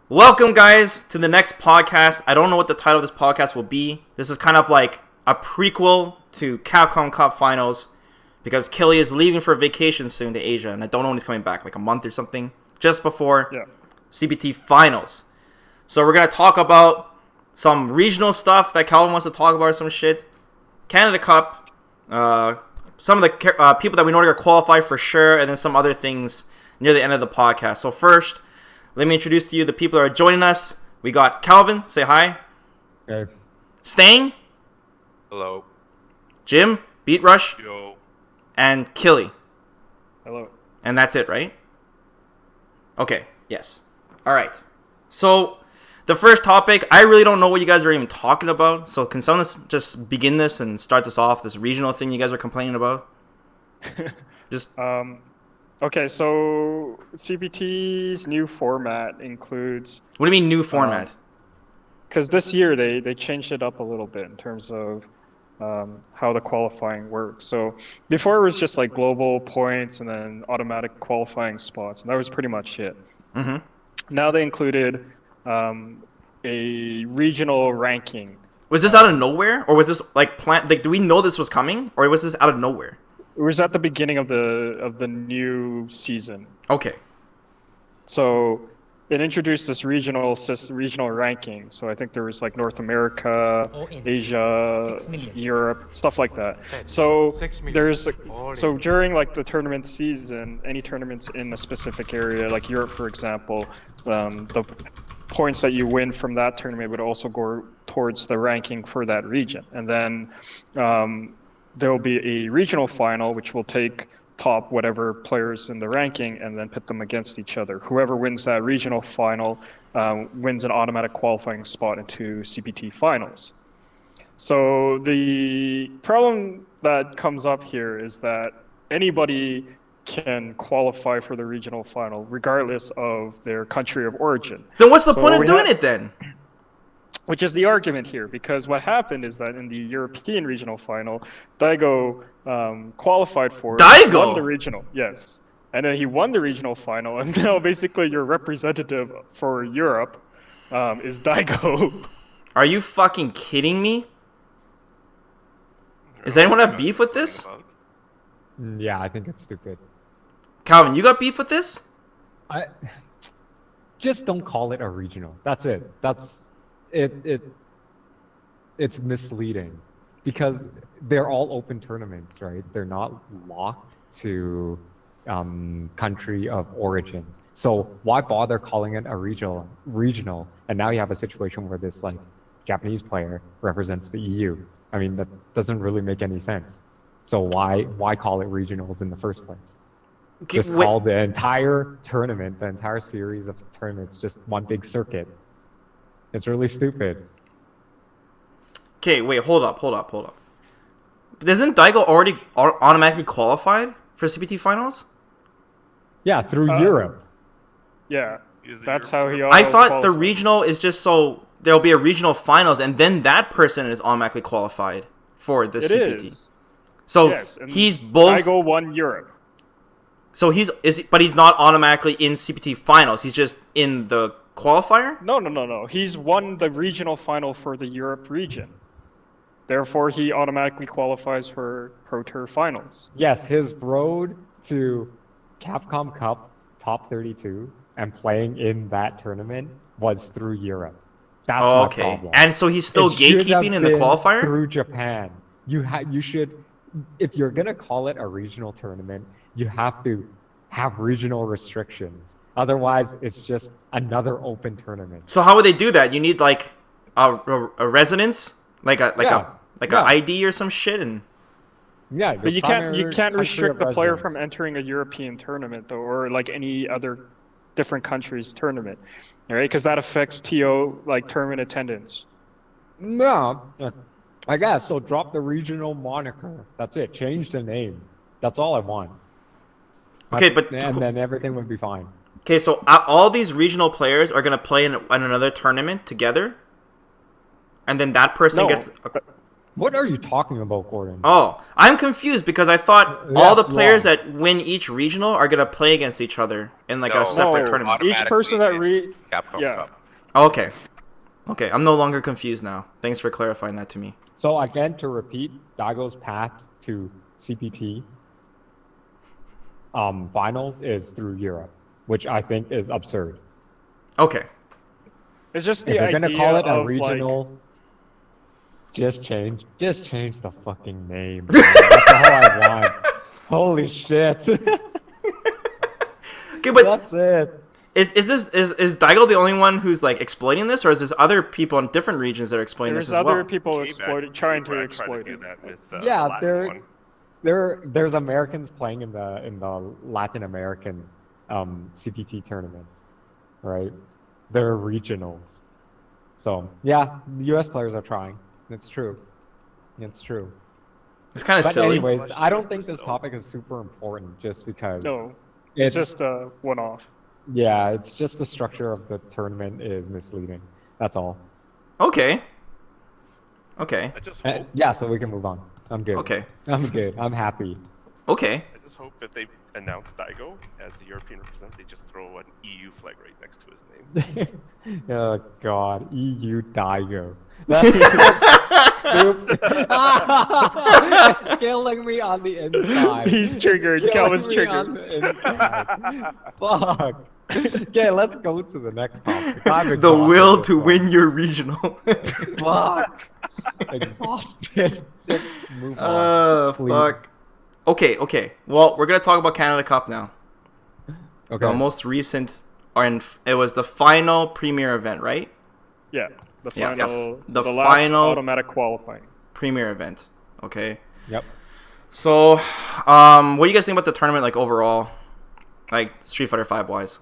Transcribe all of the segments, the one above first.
Welcome, guys, to the next podcast. I don't know what the title of this podcast will be. This is kind of like a prequel to Capcom Cup Finals because Kelly is leaving for vacation soon to Asia, and I don't know when he's coming back, like a month or something, just before CBT Finals. So we're going to talk about some regional stuff that Calvin wants to talk about or some shit, Canada Cup, some of the people that we know are going to qualify for sure, and then some other things near the end of the podcast. So first, let me introduce to you the people that are joining us. We got Calvin. Say hi. Hey. Stang. Hello. Jim. Beat Rush. Yo. And Killy. Hello. And that's it, right? Okay. Yes. All right. So the first topic, I really don't know what you guys are even talking about. So can someone just begin this and start this off, this regional thing you guys are complaining about? Just... Okay, so CBT's new format includes... What do you mean new format? Because this year they changed it up a little bit in terms of how the qualifying works. So before it was just like global points and then automatic qualifying spots, and that was pretty much it. Mm-hmm. Now they included a regional ranking. Was this out of nowhere? Or was this like planned? Like, do we know this was coming? Or was this out of nowhere? It was at the beginning of the new season. Okay. So it introduced this regional ranking. So I think there was like North America, Asia, Europe, stuff like that. So there's so during like the tournament season, any tournaments in a specific area, like Europe, for example, the points that you win from that tournament would also go towards the ranking for that region, and then there will be a regional final, which will take top whatever players in the ranking and then pit them against each other. Whoever wins that regional final wins an automatic qualifying spot into CPT finals. So the problem that comes up here is that anybody can qualify for the regional final regardless of their country of origin. Then what's the point of doing it then? Which is the argument here, because what happened is that in the European regional final, Daigo qualified for Daigo? won the regional, yes. And then he won the regional final, and now basically your representative for Europe is Daigo. Are you fucking kidding me? Does anyone have beef with this? Yeah, I think it's stupid. Calvin, you got beef with this? I just don't call it a regional. That's it. It's misleading because they're all open tournaments, right? They're not locked to country of origin. So why bother calling it a regional? And now you have a situation where this like Japanese player represents the EU. I mean, that doesn't really make any sense. So why call it regionals in the first place? Just call the entire tournament, the entire series of tournaments, just one big circuit. It's really stupid. Okay, wait, hold up. Isn't Daigo already automatically qualified for CPT finals? Yeah, through Europe. Yeah, that's how he. I thought the regional is just so there'll be a regional finals, and then that person is automatically qualified for the CPT. It is. So yes, he's both. Daigo won Europe. So but he's not automatically in CPT finals. He's just in the qualifier? No. He's won the regional final for the Europe region. Therefore, he automatically qualifies for Pro Tour finals. Yes, his road to Capcom Cup top 32 and playing in that tournament was through Europe. That's my problem. And so he's still gatekeeping in the qualifier? Through Japan. You should, if you're going to call it a regional tournament, you have to have regional restrictions. Otherwise, it's just another open tournament. So how would they do that? You need like a residence, like a ID or some shit, and but you can't restrict the player from entering a European tournament though, or like any other different country's tournament, right? Because that affects TO like tournament attendance. No, I guess so. Drop the regional moniker. That's it. Change the name. That's all I want. Okay, and then everything would be fine. Okay, so all these regional players are gonna play in another tournament together, and then that person gets. What are you talking about, Gordon? Oh, I'm confused because I thought Yeah, all the players wrong. that win each regional are gonna play against each other in like a No. separate No, tournament. each person that Capcom yeah. Cup. Okay. Okay, I'm no longer confused now. Thanks for clarifying that to me. So again, to repeat, Daigo's path to CPT finals is through Europe, which I think is absurd. Okay. It's just If the you're gonna idea call it a of regional, just change the fucking name. Man. That's all I want. Holy shit. Okay, but That's it. is Daigo the only one who's like exploiting this, or is there other people in different regions that are exploiting there's this as other well? people Quebec trying to tried exploit do it. that with Yeah, the Latin one. there's Americans playing in the Latin American CPT tournaments, right? They're regionals. So yeah, the US players are trying. It's true. It's true. It's kind of But silly. anyways, I don't think this Brazil. topic is super important just because No, it's just a one-off. yeah, it's just the structure of the tournament is misleading. That's all. Okay. Okay. I just And hope. yeah, so we can move on. I'm good. Okay. I'm good. I'm happy. Okay. I just hope if they announce Daigo as the European representative, they just throw an EU flag right next to his name. Oh God, EU Daigo. That's just stupid. It's killing me on the inside. He's triggered. It's killing Calvin's me on triggered. the inside. Fuck. Okay, let's go to the next topic. I'm The exhausted will this to one. win your regional. Fuck. Exhausted. Just move on. please. Fuck. Okay. Well, we're gonna talk about Canada Cup now. Okay. The most recent, it was the final premier event, right? Yeah, the Yeah. final, The the last final- automatic qualifying. Premier event. Okay. Yep. So, what do you guys think about the tournament, like overall, like Street Fighter V wise?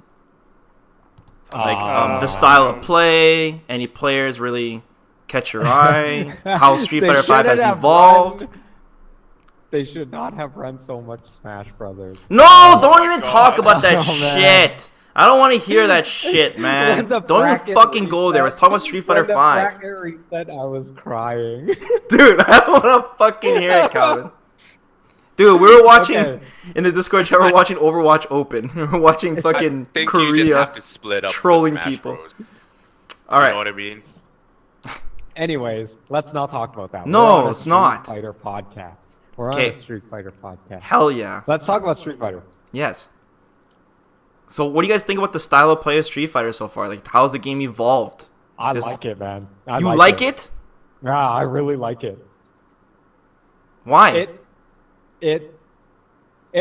Like the style of play, any players really catch your eye? How Street They Fighter V shouldn't has have evolved? run- They should not have run so much Smash Brothers. No, don't my even God. talk about that Oh, man. shit. I don't want to hear that shit, man. When the Don't even bracket fucking go there. Let's talk about Street Fighter when the V. bracket reset, I was crying. Dude, I don't want to fucking hear it, Calvin. Dude, we were watching Okay. in the Discord chat. We're watching Overwatch Open. We're watching fucking I think you just Korea have to split up the trolling Smash people. Bros. All You know right. what I mean? Anyways, let's not talk about that. No, We're on a it's not. Street Fighter podcast. We're on Okay. a Street Fighter podcast. Hell yeah. Let's talk about Street Fighter. Yes. So, what do you guys think about the style of play of Street Fighter so far? Like, how's the game evolved? I This- like it, man. I You like it? Yeah, I really like it. Why? It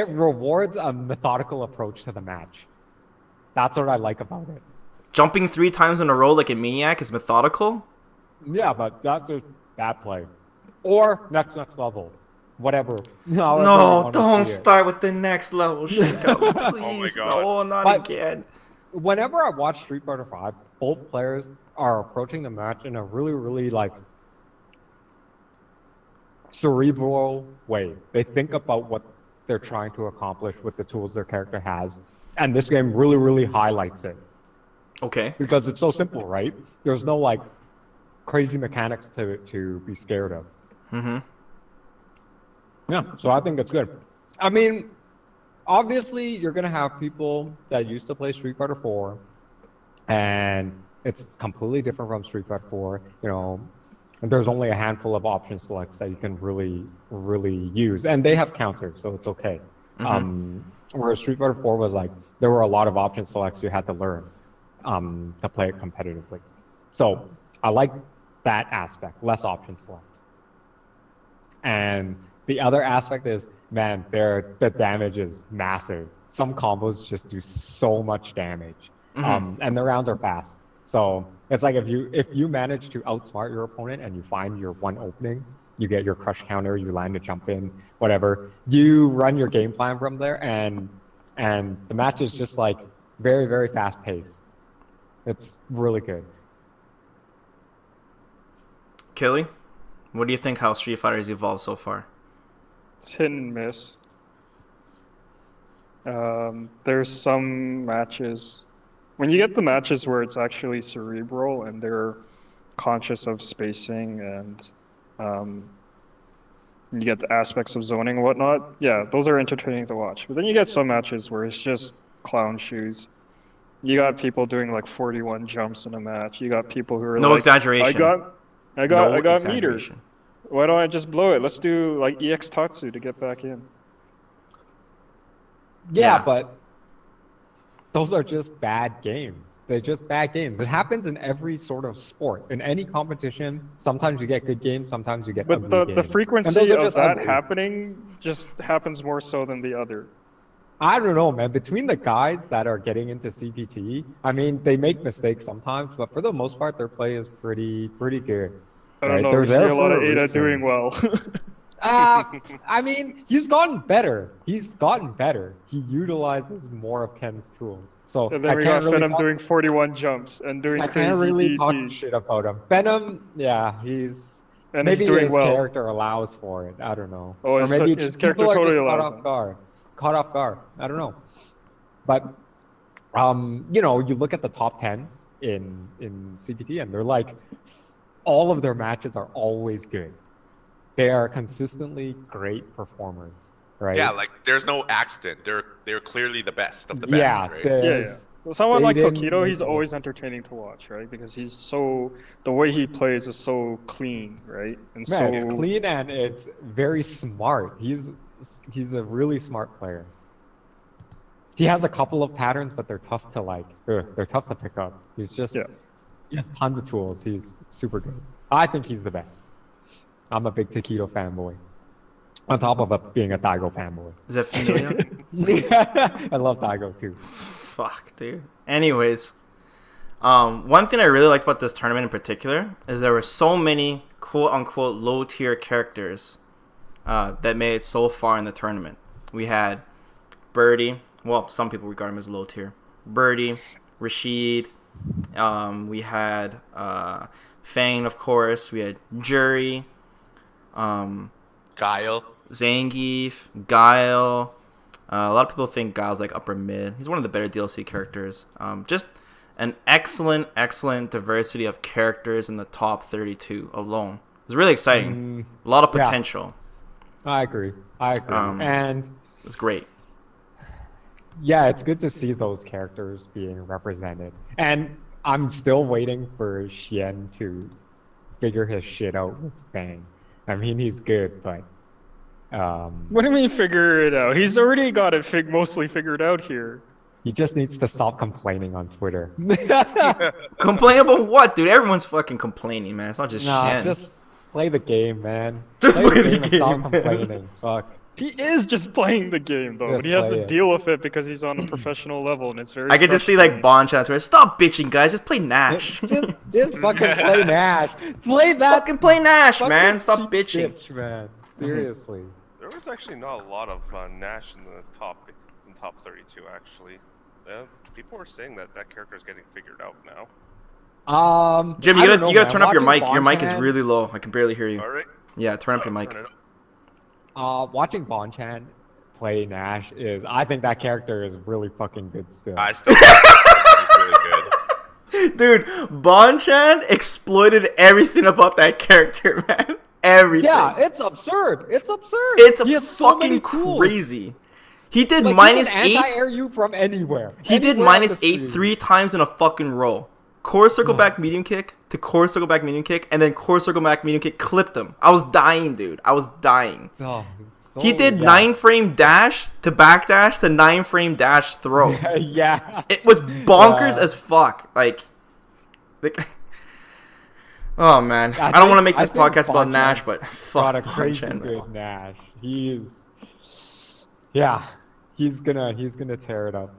rewards a methodical approach to the match. That's what I like about it. Jumping 3 times in a row like a maniac is methodical? Yeah, but that's just bad play. Or next level. Whatever. However you No, wanna don't see it. start with the next level shit, Calvin, please. God. No, not But- again. Whenever I watch Street Fighter V, both players are approaching the match in a really like cerebral way. They think about what they're trying to accomplish with the tools their character has, and this game really highlights it Okay. because it's so simple, right? There's no like crazy mechanics to be scared of. Mm-hmm. Yeah, so I think it's good. I mean, obviously, you're gonna have people that used to play Street Fighter 4, and it's completely different from Street Fighter 4. You know, and there's only a handful of option selects that you can really use, and they have counters, so it's okay. Whereas Street Fighter 4 was like there were a lot of option selects you had to learn to play it competitively. So I like that aspect, less option selects. And the other aspect is, man, the damage is massive. Some combos just do so much damage, and the rounds are fast. So it's like if you manage to outsmart your opponent and you find your one opening, you get your crush counter, you land a jump in, whatever. You run your game plan from there, and the match is just like very fast paced. It's really good. Killy, what do you think how Street Fighter has evolved so far? It's hit and miss. There's some matches. When you get the matches where it's actually cerebral and they're conscious of spacing and You get the aspects of zoning and whatnot. Yeah, those are entertaining to watch. But then you get some matches where it's just clown shoes. You got people doing like 41 jumps in a match. You got people who are No like, exaggeration. I No got meter. exaggeration. Why don't I just blow it? Let's do like EX Tatsu to get back in. Yeah, Yeah. but those are just bad games. They're just bad games. It happens in every sort of sport. In any competition, sometimes you get good games, sometimes you get But ugly the games. And frequency those are of just that ugly. happening just happens more so than the other. I don't know, man. Between the guys that are getting into CPT, I mean, they make mistakes sometimes, but for the most part, their play is pretty good. I don't Right? know. They're We see there a lot for of a Ada reason. doing well. I mean, he's gotten better. He's gotten better. He utilizes more of Ken's tools. So And then I we can't got really Venom talk. doing 41 jumps and doing I can't crazy really talk DPs. shit about him. Venom, yeah, he's And he's maybe doing his well. character allows for it. I don't know. Oh, Or his maybe his just character people are totally just caught allows off him. guard. Caught off guard. I don't know. But you look at the top 10 in CPT and they're like all of their matches are always good. They are consistently great performers, right? Yeah, like there's no accident. They're clearly the best of the Yeah, best, right? Yeah, yeah. there's Well, someone like they didn't Tokido, he's make it. always entertaining to watch, right? Because the way he plays is so clean, right? And Man, it's so clean and it's very smart. He's a really smart player. He has a couple of patterns, but they're tough to pick up. Yeah. He has tons of tools. He's super good. I think he's the best. I'm a big Taquito fanboy. On top of being a Daigo fanboy. Is that familiar? I love Daigo too. Fuck, dude. Anyways, one thing I really liked about this tournament in particular is there were so many quote-unquote low-tier characters that made it so far in the tournament. We had Birdie. Well, some people regard him as low tier. Birdie, Rashid. We had Fang, of course. We had Jury. Guile. Zangief, Guile. A lot of people think Guile's like upper mid. He's one of the better DLC characters. Just an excellent diversity of characters in the top 32 alone. It's really exciting. A lot of yeah. potential. I agree. And it's great. yeah, it's good to see those characters being represented. And I'm still waiting for Xian to figure his shit out with Fang. I mean, he's good, but what do you mean figure it out? He's already got it mostly figured out here. he just needs to stop complaining on Twitter. Complain about what, dude? Everyone's fucking complaining, man. It's not just Nah, Shen. just play the game, man. Just play play the the game and stop game, man. complaining. Fuck. He is just playing the game though, Just but he has play to it. deal with it because he's on a professional level, and it's very. I could just see like Bon on Twitter. Stop bitching, guys. Just play Nash. Just fucking play Nash. Play that. Fucking play Nash, fucking man. Stop cheap bitching. bitch, man. Seriously. There was actually not a lot of Nash in the top 32 actually. People were saying that character is getting figured out now. Jim, I you don't gotta know, turn man. up your mic. Watching Your mic is Bonchan- really low. I can barely hear you. All right. Yeah, turn up your mic. Turn it up. Watching Bonchan play Nash I think that character is really fucking good still. I still think he's really good. Dude, Bonchan exploited everything about that character, man. Everything. Yeah, it's absurd. It's absurd. It's He has so fucking many tools. crazy. He did Like, minus he can 8. anti-air you from anywhere. He did Anywhere on minus the 8 screen. 3 times in a fucking row. Core circle back medium kick to core circle back medium kick, and then core circle back medium kick clipped him. I was dying, dude. I was dying. Oh, He did yeah. 9-frame dash to back dash to 9-frame dash throw. Yeah. It was bonkers Yeah. as fuck. Like, oh man, I don't want to make this podcast about Nash, but Got fuck a crazy Bonchan, good man. Nash. He's gonna tear it up.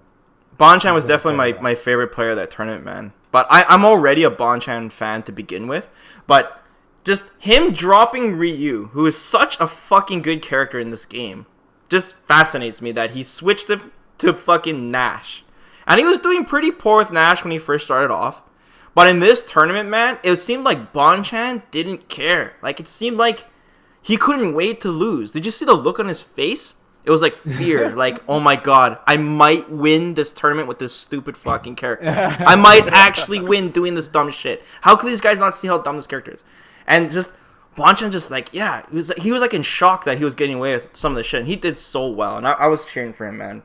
Bonchan was definitely my favorite player of that tournament, man. But I'm already a Bonchan fan to begin with. But just him dropping Ryu, who is such a fucking good character in this game, just fascinates me that he switched him to fucking Nash. And he was doing pretty poor with Nash when he first started off. But in this tournament, man, it seemed like Bonchan didn't care. Like, it seemed like he couldn't wait to lose. Did you see the look on his face? It was like fear. Like, oh my god, I might win this tournament with this stupid fucking character. I might actually win doing this dumb shit. How could these guys not see how dumb this character is? And just Bonchan just like, yeah, he was like in shock that he was getting away with some of the shit. And he did so well, and I was cheering for him, man.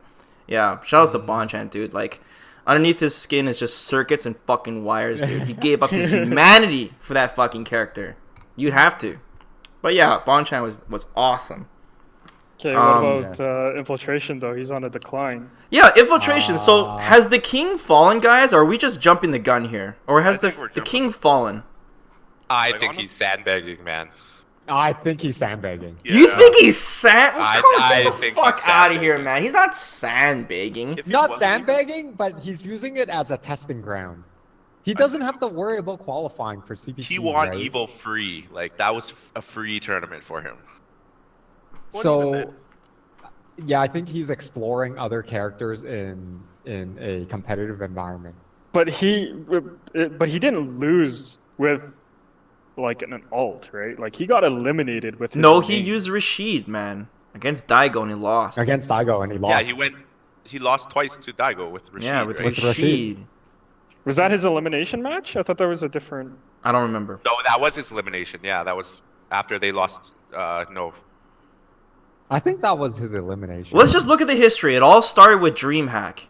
Yeah, shout out to Bonchan, dude. Like, underneath his skin is just circuits and fucking wires, dude. He gave up his humanity for that fucking character. You'd have to. But yeah, Bonchan was awesome. Okay, what about Infiltration, though? He's on a decline. Yeah, Infiltration. So, has the king fallen, guys? Or are we just jumping the gun here? Or has the king fallen? I think he's sandbagging, man. I think he's sandbagging. Yeah. You think he's sandbagging? I Get the fuck out of here, man. He's not sandbagging. Not sandbagging, but he's using it as a testing ground. He doesn't have to worry about qualifying for CPT. He won Evo free. Like, that was a free tournament for him. So, yeah, I think he's exploring other characters in a competitive environment. But he didn't lose with like an alt, right? Like he got eliminated with. No, he used Rashid, man, against Daigo and he lost. Against Daigo and he lost. Yeah, he lost twice to Daigo with Rashid. Yeah, with right? Rashid. Was that his elimination match? I thought there was a different. I don't remember. No, that was his elimination. Yeah, that was after they lost. No. I think that was his elimination. Let's just look at the history. It all started with DreamHack,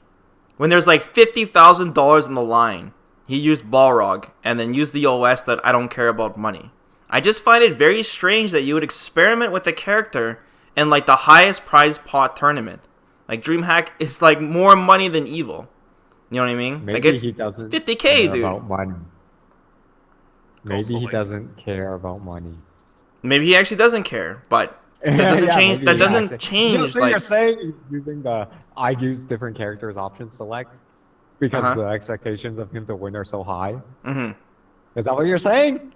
when there's like $50,000 in the line. He used Balrog, and then used the OS that I don't care about money. I just find it very strange that you would experiment with a character in like the highest prize pot tournament. Like DreamHack is like more money than Evil. You know what I mean? Maybe like it's he doesn't 50K, care dude. About money. Maybe he doesn't care about money. Maybe he actually doesn't care, but that doesn't change. That doesn't change. So you're saying he's using the I use different characters option select because the expectations of him to win are so high. Mm-hmm. Is that what you're saying?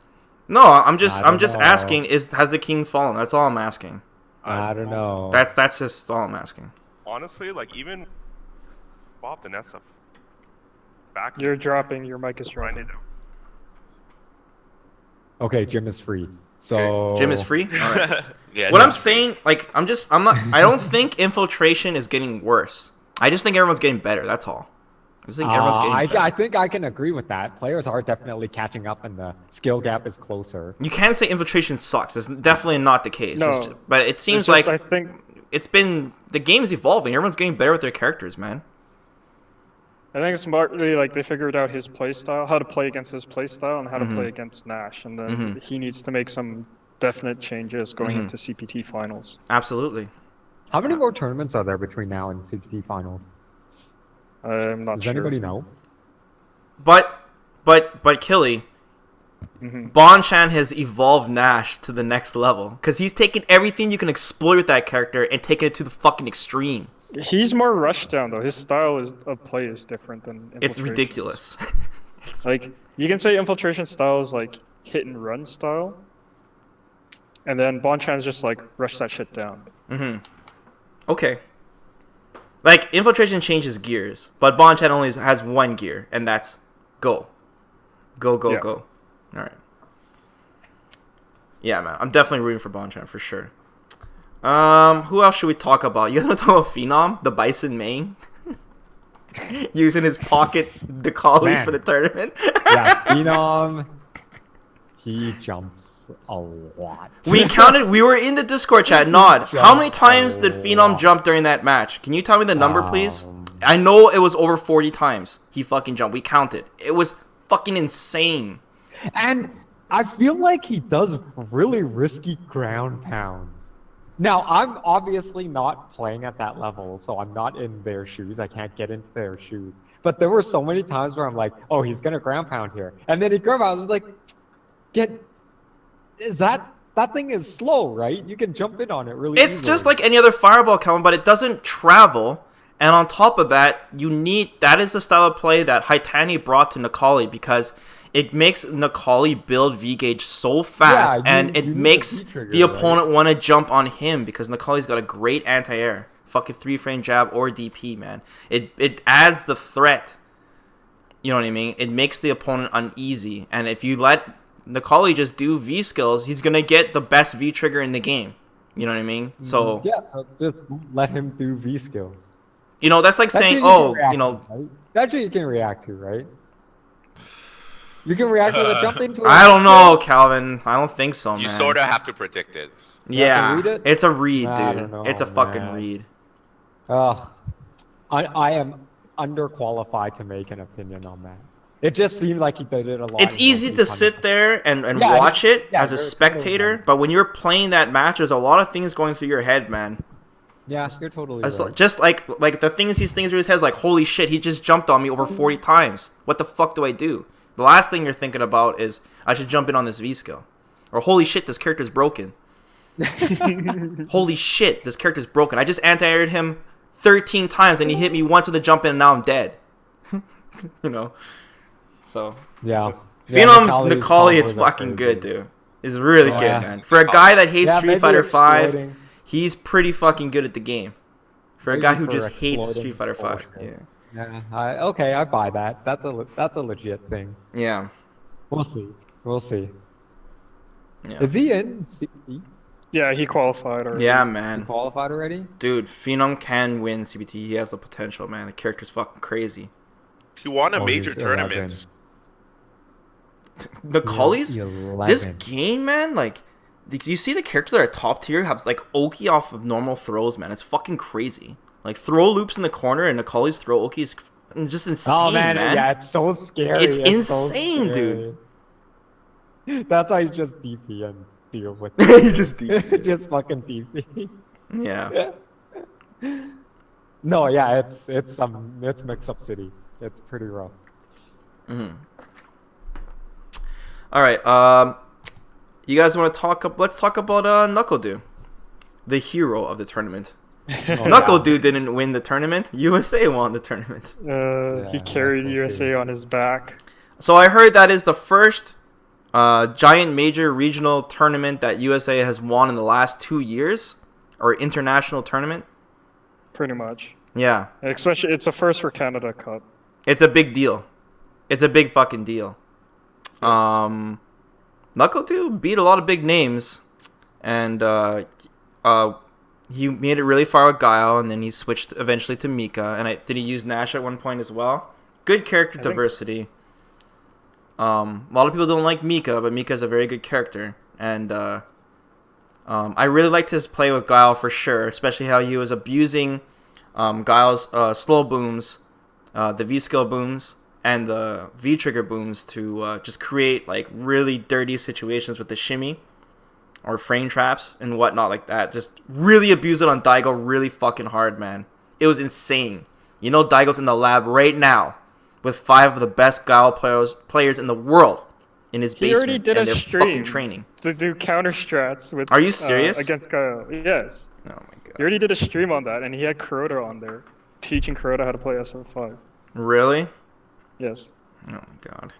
No, I'm just know. asking. Has the king fallen? That's all I'm asking. I don't know. That's just all I'm asking. Honestly, like even Bob and SF back. You're dropping. Your mic is dropping. Okay, Jim is free. So Jim is free. All right. Yeah. What I'm saying, like, I'm not. I don't think Infiltration is getting worse. I just think everyone's getting better. That's all. I just think everyone's getting better. I think I can agree with that. Players are definitely catching up, and the skill gap is closer. You can't say Infiltration sucks. It's definitely not the case. No, but it seems like I think it's been the game is evolving. Everyone's getting better with their characters, man. I think it's smartly like they figured out his playstyle, how to play against his playstyle, and how to play against Nash, and then he needs to make some definite changes going into CPT finals. Absolutely. How many more tournaments are there between now and CPT finals? I'm not Does sure. anybody know? But Killy, Bonchan has evolved Nash to the next level because he's taken everything you can exploit with that character and taken it to the fucking extreme. He's more rushed down though. His style of play is different than Infiltration. It's ridiculous. Like you can say Infiltration style is like hit and run style, and then Bonchan's just like rush that shit down. Okay. Like Infiltration changes gears, but Bonchan only has one gear, and that's go. Go. All right. Yeah, man. I'm definitely rooting for Bonchan for sure. Who else should we talk about? You guys want to talk about Phenom, the Bison main? Using his pocket Decali for the tournament? Yeah, Phenom, he jumps a lot. We were in the Discord chat, Nod. How many times did Phenom jump during that match? Can you tell me the number, please? I know it was over 40 times he fucking jumped. We counted. It was fucking insane. And I feel like he does really risky ground pounds. Now, I'm obviously not playing at that level, so I'm not in their shoes. I can't get into their shoes. But there were so many times where I'm like, oh, he's going to ground pound here. And then he ground pounds. I'm like, that thing is slow, right? You can jump in on it really It's easily. just like any other fireball count, but it doesn't travel. And on top of that, that is the style of play that Haitani brought to Necalli because it makes Necalli build V-Gauge so fast, and it makes the opponent want to jump on him because Necalli's got a great anti-air. Fucking 3-frame jab or DP, man. It adds the threat. You know what I mean? It makes the opponent uneasy. And if you let Necalli just do V-skills, he's going to get the best V-trigger in the game. You know what I mean? So just let him do V-skills. That's like saying, That's what you can react to, right? I You can react with a jump into it. I don't know, Calvin. I don't think so, man. You sort of have to predict it. You have to Yeah, read it? it's a read, I dude. don't know, It's a fucking man. read. Ugh. I am underqualified to make an opinion on that. It just seemed like he did it a lot. It's in easy Monkey to Punch. sit there and Yeah, watch it yeah, as a you're totally spectator, right. but when you're playing that match, there's a lot of things going through your head, man. Yeah, you're totally It's right. just like the things he's thinking through his head is like, holy shit, he just jumped on me over 40 times. What the fuck do I do? The last thing you're thinking about is, I should jump in on this V skill. Or, holy shit, this character's broken. Holy shit, this character's broken. I just anti-aired him 13 times and he hit me once with a jump in and now I'm dead. You know? So, Yeah. Phenom's Nikali's Nikali is combos are fucking crazy. good, dude. He's really Yeah. good, man. For a guy that hates Yeah, Street maybe Fighter 5, exploding. he's pretty fucking good at the game. For a Maybe guy who for just hates exploding Street Fighter 5. bullshit. Yeah. Yeah, okay, I buy that. That's a legit thing. Yeah. We'll see. We'll see. Yeah. Is he in? He Yeah, he qualified already. Yeah, man. qualified already? Dude, Phenom can win CBT. He has the potential, man. The character's fucking crazy. He won a Oh, major he's tournament. The Collies, 11. this game, man, like, do you see the characters that are top tier have, like, Oki off of normal throws, man? It's fucking crazy. Like, throw loops in the corner and the Collies throw Oki is just insane, Oh man, man. yeah, it's so scary. It's so insane, dude. scary. That's why you just DP and deal with You it. just DP. Just fucking DP. Yeah. No, yeah, it's mix up city. It's pretty rough. Mm-hmm. All right. You guys want to talk? Let's talk about NuckleDu, the hero of the tournament. NuckleDu didn't win the tournament. USA won the tournament. He carried USA on his back. So I heard that is the first giant major regional tournament that USA has won in the last 2 years, or international tournament. Pretty much. Yeah, Especially, it's a first for Canada Cup. it's a big deal. It's a big fucking deal. Yes. NuckleDu beat a lot of big names, and he made it really far with Guile, and then he switched eventually to Mika. And did he use Nash at one point as well? Good character diversity. A lot of people don't like Mika, but Mika's a very good character, and I really liked his play with Guile for sure, especially how he was abusing Guile's slow booms, the V skill booms, and the V trigger booms to just create like really dirty situations with the shimmy or frame traps and whatnot like that. Just really abuse it on Daigo really fucking hard, man. It was insane. You know, Daigo's in the lab right now with 5 of the best Guile players in the world in his He basement, already did and a they're stream fucking training. to do counter strats with. Are you serious? Against Guile. Yes. Oh my god. He already did a stream on that, and he had Kuroda on there, teaching Kuroda how to play SF5. Really? Yes. Oh my god.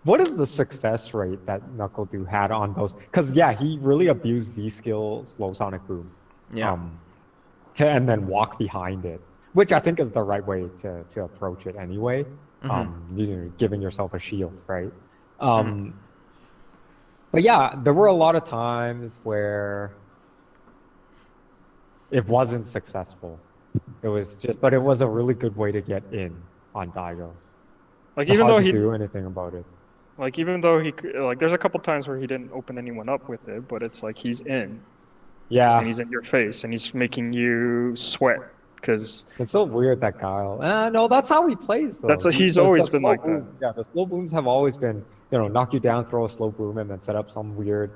What is the success rate that NuckleDu had on those? Because yeah, he really abused V skill slow sonic boom. Yeah. And then walk behind it, which I think is the right way to approach it anyway. Giving yourself a shield, right? But yeah, there were a lot of times where it wasn't successful. It was just, but it was a really good way to get in on Daigo. Like It's even hard though to he, do anything about it. like even though he, like there's a couple times where he didn't open anyone up with it, but it's like he's in, Yeah, and he's in your face, and he's making you sweat, because it's so weird that Guile. No, that's how he plays though. He's always been slow like that. boom- Yeah, the slow booms have always been, knock you down, throw a slow boom, and then set up some weird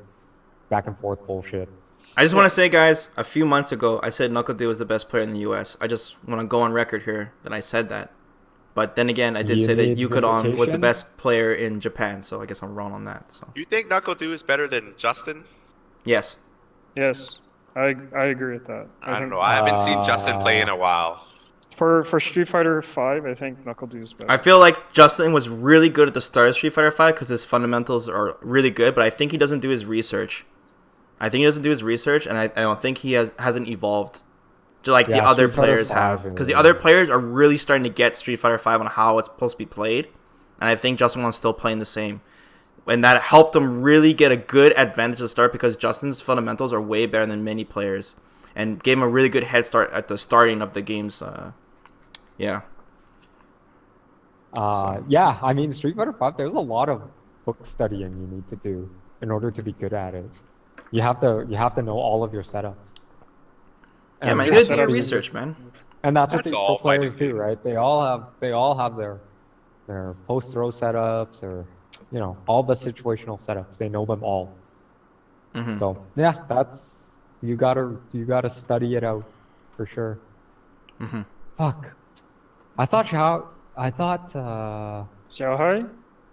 back and forth bullshit. I just want to say, guys, a few months ago, I said NuckleDu was the best player in the U.S. I just want to go on record here that I said that. But then again, I did You say that need Yukadon was the vindication? best player in Japan, so I guess I'm wrong on that. So You think NuckleDu is better than Justin? yes, yes, I agree with that. I don't think know. I haven't seen Justin play in a while. For Street Fighter 5, I think NuckleDu is better. I feel like Justin was really good at the start of Street Fighter 5 because his fundamentals are really good, but I think he doesn't do his research. And I don't think he hasn't evolved, just like the Yeah, other Street Fighter players 5 have. Because the other players are really starting to get Street Fighter 5 on how it's supposed to be played, and I think Justin was still playing the same. And that helped him really get a good advantage to start because Justin's fundamentals are way better than many players, and gave him a really good head start at the starting of the games. Yeah. Yeah, I mean, Street Fighter 5, there's a lot of book studying you need to do in order to be good at it. You have to know all of your setups. Yeah, man, you And gotta that's do your what these- research, man. And that's what That's these all pro players fighting do, game. right? They all have their post throw setups, or all the situational setups. They know them all. Hmm. So yeah, that's you gotta study it out for sure. Hmm. Fuck. I thought Xiaohai?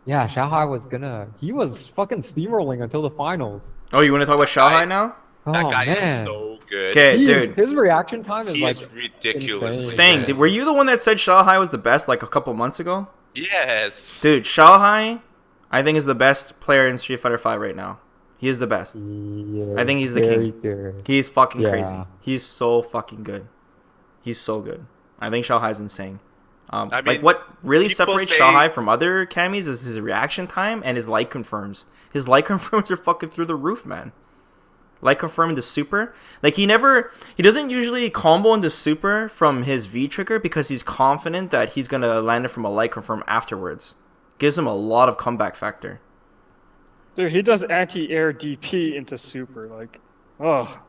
yeah, Xiaohai he was fucking steamrolling until the finals. Oh, you want to talk about guy- Shanghai now? That Oh guy man. is so good. Okay, dude. His reaction time is He like is ridiculous. insane. Stang, were you the one that said Shanghai was the best like a couple months ago? Yes. Dude, Shanghai, I think is the best player in Street Fighter 5 right now. He is the best. Yeah, I think he's the very king. good. He's fucking Yeah. crazy. He's so fucking good. He's so good. I think Shanghai's insane. I Like mean, what really people separates say- Shanghai from other camis is his reaction time and his light confirms. His light confirms are fucking through the roof, man. Light confirm into super. Like he doesn't usually combo into super from his V trigger because he's confident that he's gonna land it from a light confirm afterwards. Gives him a lot of comeback factor. Dude, he does anti-air DP into super. Like, oh.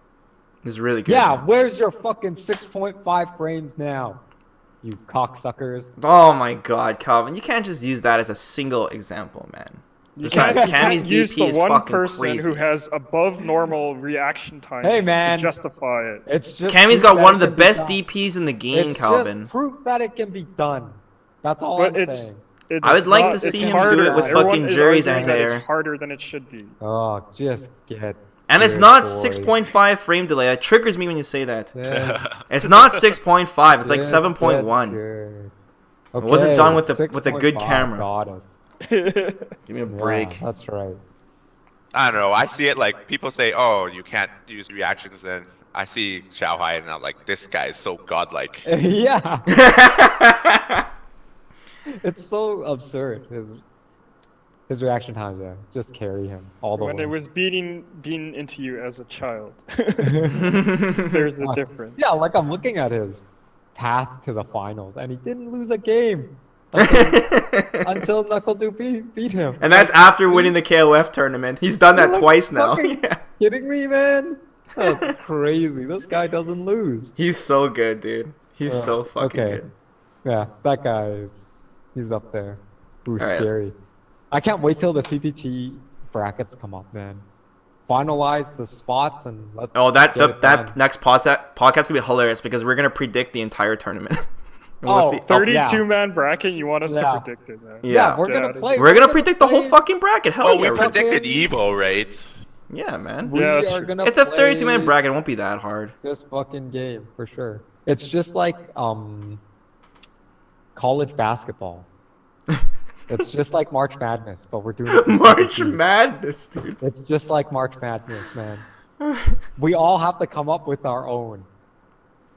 It's really good. Yeah, man. where's your fucking 6.5 frames now? You cocksuckers. Oh my god, Calvin, you can't just use that as a single example, man. You Besides, can't Cammy's use DP the is one fucking person crazy. who has above normal reaction time Hey, man. to justify it. It's just Cammy's proof got that one it of the can be best done. DPs in the game, It's Calvin. just proof that it can be done. That's all But I'm it's saying. I would like not- to it's see him do harder. it with Everyone fucking is Jerry's arguing that anti-air. It's harder than it should be. Oh, just get. And it's good, not boy. 6.5 frame delay. That triggers me when you say that. Just- It's not 6.5. It's like just 7.1. get good. It wasn't done with Okay, with a good 6.5, camera. Got it. Give me a Yeah, break. that's right. I don't know. I see it like people say, "Oh, you can't use reactions." Then I see Xiaohai, and I'm like, "This guy is so godlike." Yeah, it's so absurd. His reaction times, yeah, just carry him all the When way. it was beating into you as a child, there's a difference. Yeah, like I'm looking at his path to the finals, and he didn't lose a game until Knuckle Dude beat him. And that's after winning the KOF tournament. He's done that You're twice now. fucking Yeah. kidding me, man? That's crazy. This guy doesn't lose. He's so good, dude. He's so fucking okay. good. Yeah, that guy he's up there. Ooh, All right. scary. I can't wait till the CPT brackets come up, man. Finalize the spots and let's. Oh, that get it that done. next podcast's gonna be hilarious because we're gonna predict the entire tournament. And Oh, see- 32-man bracket, you want us Yeah. to predict it, man? Yeah. we're Get gonna outta play. here. we're gonna predict the whole play- fucking bracket. Hell Well, yeah, we we're- predicted Evo, right? yeah, man. We Yeah, that's are true. gonna. It's a play 32-man bracket. It won't be that hard. This fucking game for sure. It's just like college basketball. It's just like March Madness, but we're doing it for March CPT. Madness, dude. It's just like March Madness, man. We all have to come up with our own.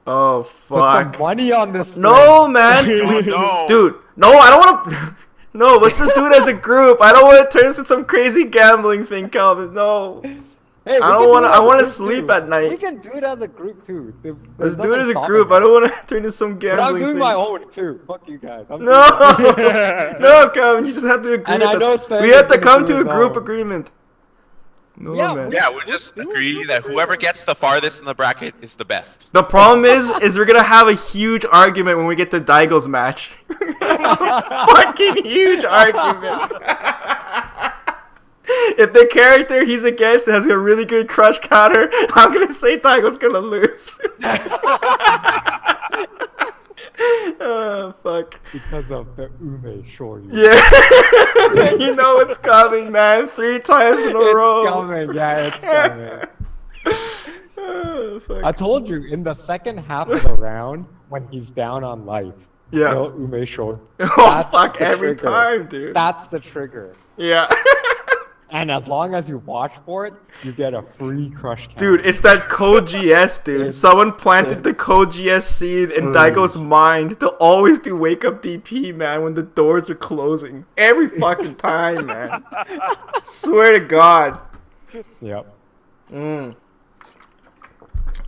Oh Put some fuck. money on this. No, thing. man. Oh, no. Dude, no, I don't want to. No, let's just do it as a group. I don't want to turn this into some crazy gambling thing, Calvin. No. Hey, I don't we can do wanna- it I as a wanna group, sleep too. at night. We can do it as a group too. Let's do it as a group. I don't want to turn into some But gambling I'm doing thing. my own too. Fuck you guys. I'm No, doing my no, Calvin, you just have to agree. And I with know us. Stan We is have to gonna come do to a his group own. agreement. No, Yeah, man. Yeah, we'll just agree that whoever gets the farthest in the bracket is the best. The problem is we're gonna have a huge argument when we get to Daigo's match. Fucking huge argument. If the character he's against has a really good crush counter, I'm gonna say Daigo's gonna lose. Oh fuck. because of the Ume Shoryu. Yeah. You know it's coming, man. 3 times in a row. It's coming. Yeah, it's coming. Oh, fuck. I told you in the second half of the round when he's down on life. Yeah. Kill Ume Shoryu. Oh That's fuck, the every trigger. time, dude. That's the trigger. Yeah. And as long as you watch for it, you get a free crush count. Dude, it's that code GS, dude. It's- Someone planted the it's code GS seed in true. Daigo's mind to always do wake up DP, man, when the doors are closing. Every fucking time, man. Swear to God. Yep. Mm.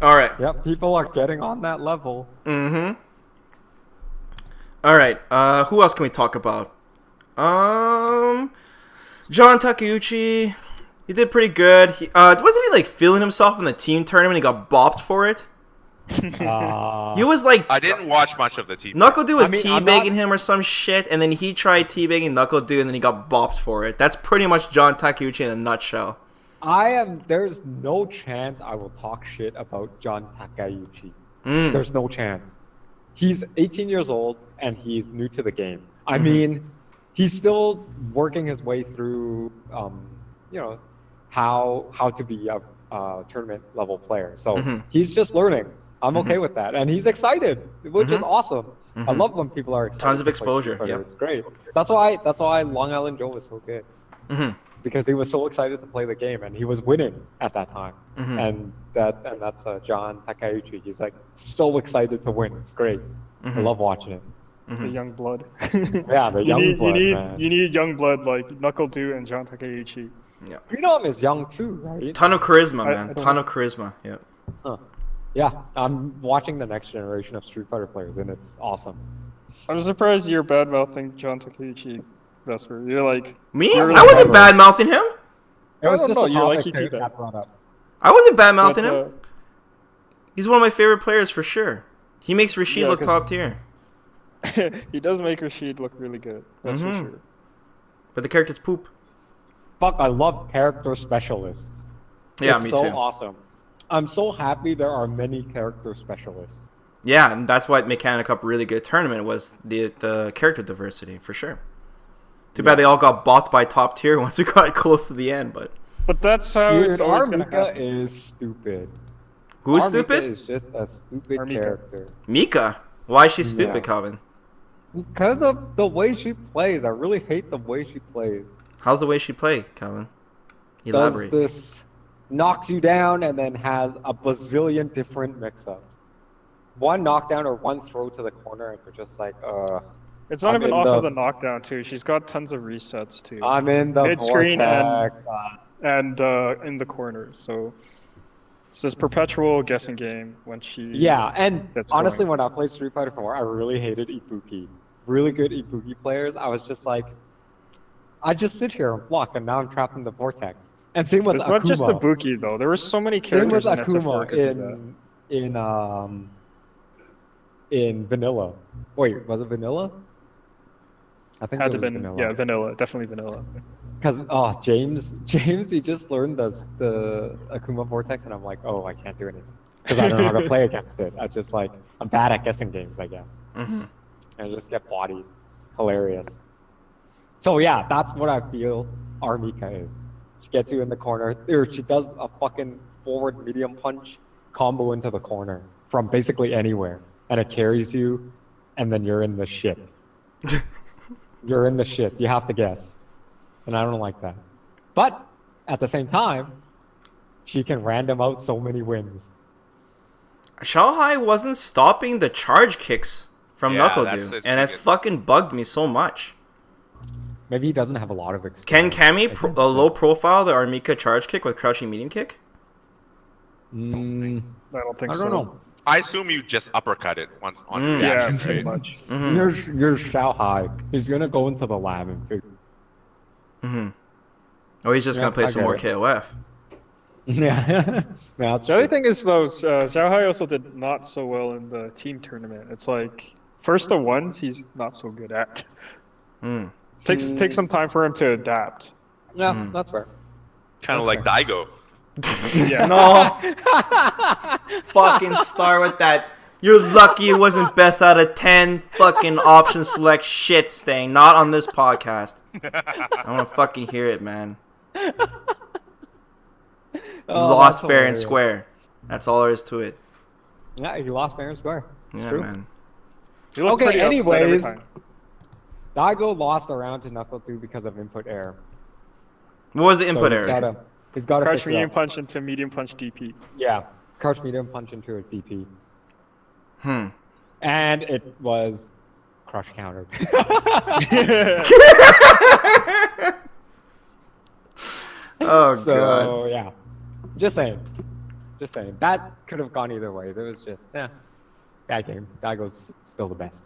Alright. Yep. People are getting on that level. Mm-hmm. All right. Who else can we talk about? John Takeuchi. He did pretty good. Wasn't he like feeling himself in the team tournament? He got bopped for it. He was like, I didn't watch much of the TV. Knuckle Dude was I mean, I'm teabagging not- him or some shit, and then he tried teabagging Knuckle Dude, and then he got bopped for it. That's pretty much John Takeuchi in a nutshell. There's no chance I will talk shit about John Takeuchi. Mm. There's no chance. He's 18 years old and he's new to the game. I Mhm. mean, he's still working his way through, how to be a tournament level player. So Mhm. he's just learning. I'm okay Mhm. with that, and he's excited, which is Mhm. awesome. I Mhm. love when people are excited. Tons of to play Street exposure, Fighter. yep. It's great. That's why Long Island Joe was so good. Mm-hmm. Because he was so excited to play the game and he was winning at that time. Mhm. And that's John Takeuchi. He's like so excited to win. It's great. I Mhm. love watching it. The young blood. Yeah, the young blood, man. You need young blood like Knuckle Dude and John Takeuchi. Yeah. Freedom is young too, right? Ton of charisma, I man. don't Ton know. of charisma. Yeah. Huh. Yeah, I'm watching the next generation of Street Fighter players and it's awesome. I'm surprised you're bad mouthing John Takeuchi, Vesper. You're like Me? You're I wasn't never- bad mouthing him. It was don't just know, a you're like topic he that did that. got brought up. I wasn't bad but, mouthing him. He's one of my favorite players for sure. He makes Rashid Yeah, look 'cause- top tier. he does make Rashid look really good. That's Mhm. for sure. But the character's poop. Fuck, I love character specialists. Yeah, it's me so too. awesome. I'm so happy there are many character specialists. Yeah, and that's what made Canada Cup a really good tournament was the character diversity for sure. Too bad they all got bought by top tier once we got close to the end. But But that's how Dude, it's always gonna Armika happen. is stupid. who's Armika stupid? is just a stupid Armika. character. Mika. Why is she stupid, Yeah. Calvin? Because of the way she plays. I really hate the way she plays. How's the way she play, Calvin? Does Elaborate. this knocks you down and then has a bazillion different mix-ups. One knockdown or one throw to the corner and you're just like, It's not I'm even in off the- of the knockdown too. She's got tons of resets too. I'm in the Mid-screen vortex. and in the corner. So it's this perpetual guessing game when she. Yeah, and That's honestly, going. when I played Street Fighter 4, I really hated Ibuki. Really good Ibuki players. I was just like, I just sit here and block, and now I'm trapped in the vortex. And same with It's Akuma. not just Ibuki though. There were so many Same with characters in it before Akuma it could do that. in Vanilla. Wait, was it Vanilla? I think Had it to was been Vanilla. vanilla, definitely vanilla. Because James, he just learned the Akuma Vortex, and I'm like, oh, I can't do anything because I don't know how to play against it. I'm bad at guessing games, I guess. Mm-hmm. And I just get bodied. It's hilarious. So yeah, that's what I feel Armika is. She gets you in the corner, or she does a fucking forward medium punch combo into the corner from basically anywhere, and it carries you, and then you're in the shit. You're in the shit. You have to guess. And I don't like that. But at the same time, she can random out so many wins. Shanghai wasn't stopping the charge kicks from Yeah, Knuckle that's Dude, his and it biggest- fucking bugged me so much. Maybe he doesn't have a lot of Can experience. Cammy I think a so. low profile the Armika charge kick with crouching medium kick? Mm, I don't I think don't so. know. I assume you just uppercut it once on Mm. Yeah, reaction, pretty right? much. Mm-hmm. You're Shanghai. He's gonna go into the lab and figure. Mm-hmm. Oh, he's just Yeah, gonna play I some get more it. KOF. Yeah. That's The other true. thing is though, Xiaohai also did not so well in the team tournament. It's like first the ones he's not so good at. Mm. Takes some time for him to adapt. Yeah, Mm. that's fair. Kind of like Daigo. Yeah. No. Fucking start with that. You're lucky it wasn't best out of 10 fucking option select shit, Staying. Not on this podcast. I want to fucking hear it, man. Oh, Lost that's fair and hilarious. square. That's all there is to it. Yeah, he lost fair and square. It's Yeah, true. man. He looked Okay, pretty upset every anyways. time. Daigo lost a round to Knuckle 2 because of input error. What was the So input he's error? gotta- He's got to Crouch fix it medium up. punch into medium punch DP. Yeah, crouch medium punch into a DP. Hmm. And it was crush countered. Oh, God. So, yeah. Just saying. Just saying. That could have gone either way. There was just, bad game. Daigo's still the best.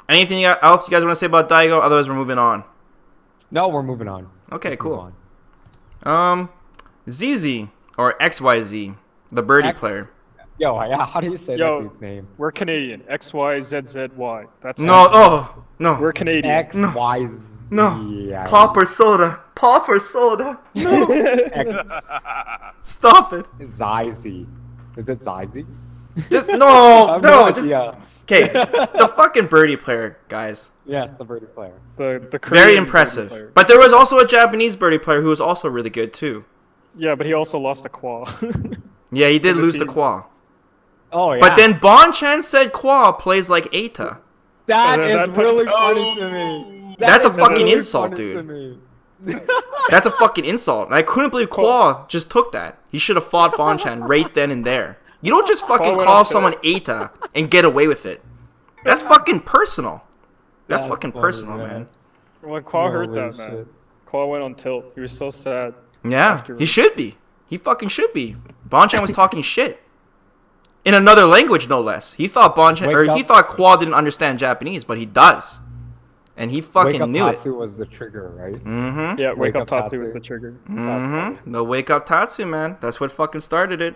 Anything else you guys want to say about Daigo? Otherwise, we're moving on. No, we're moving on. Okay, Let's move cool. on. ZZ or XYZ, the birdie player. Yo, yeah, how do you say that dude's name? We're Canadian. XYZZY. That's No, how no. we're Canadian. X, Y, Z. No. Pop or soda. Pop or soda. No. X, Stop it. Zyzy. Is it Zyzy? Just, no, idea. Okay, the fucking birdie player, guys. Yes, the birdie player. The Very Korean birdie impressive. player. But there was also a Japanese birdie player who was also really good too. Yeah, but he also lost a qual. Yeah, he did the lose the team. Kwa. Oh, yeah. But then Bonchan said Kwa plays like Eita. that is that- really funny to me. That's a is fucking really insult, funny dude. to me. That's a fucking insult. And I couldn't believe Kwa just took that. He should have fought Bonchan right then and there. You don't just fucking went call on to someone Eita and get away with it. That's fucking personal. That's fucking funny, personal, yeah. man. When Qual heard Holy that, man, shit. Qual went on tilt. He was so sad. Yeah, Afterwards. he should be. He fucking should be. Bonchan was talking shit. In another language, no less. He thought he thought Kwa didn't understand Japanese, but he does. And he fucking Wake Up knew it. Tatsu was the trigger, right? Mm-hmm. Yeah, Wake Up Tatsu Tatsu. was the trigger. That's funny. Mm-hmm. The Wake Up Tatsu, man. That's what fucking started it.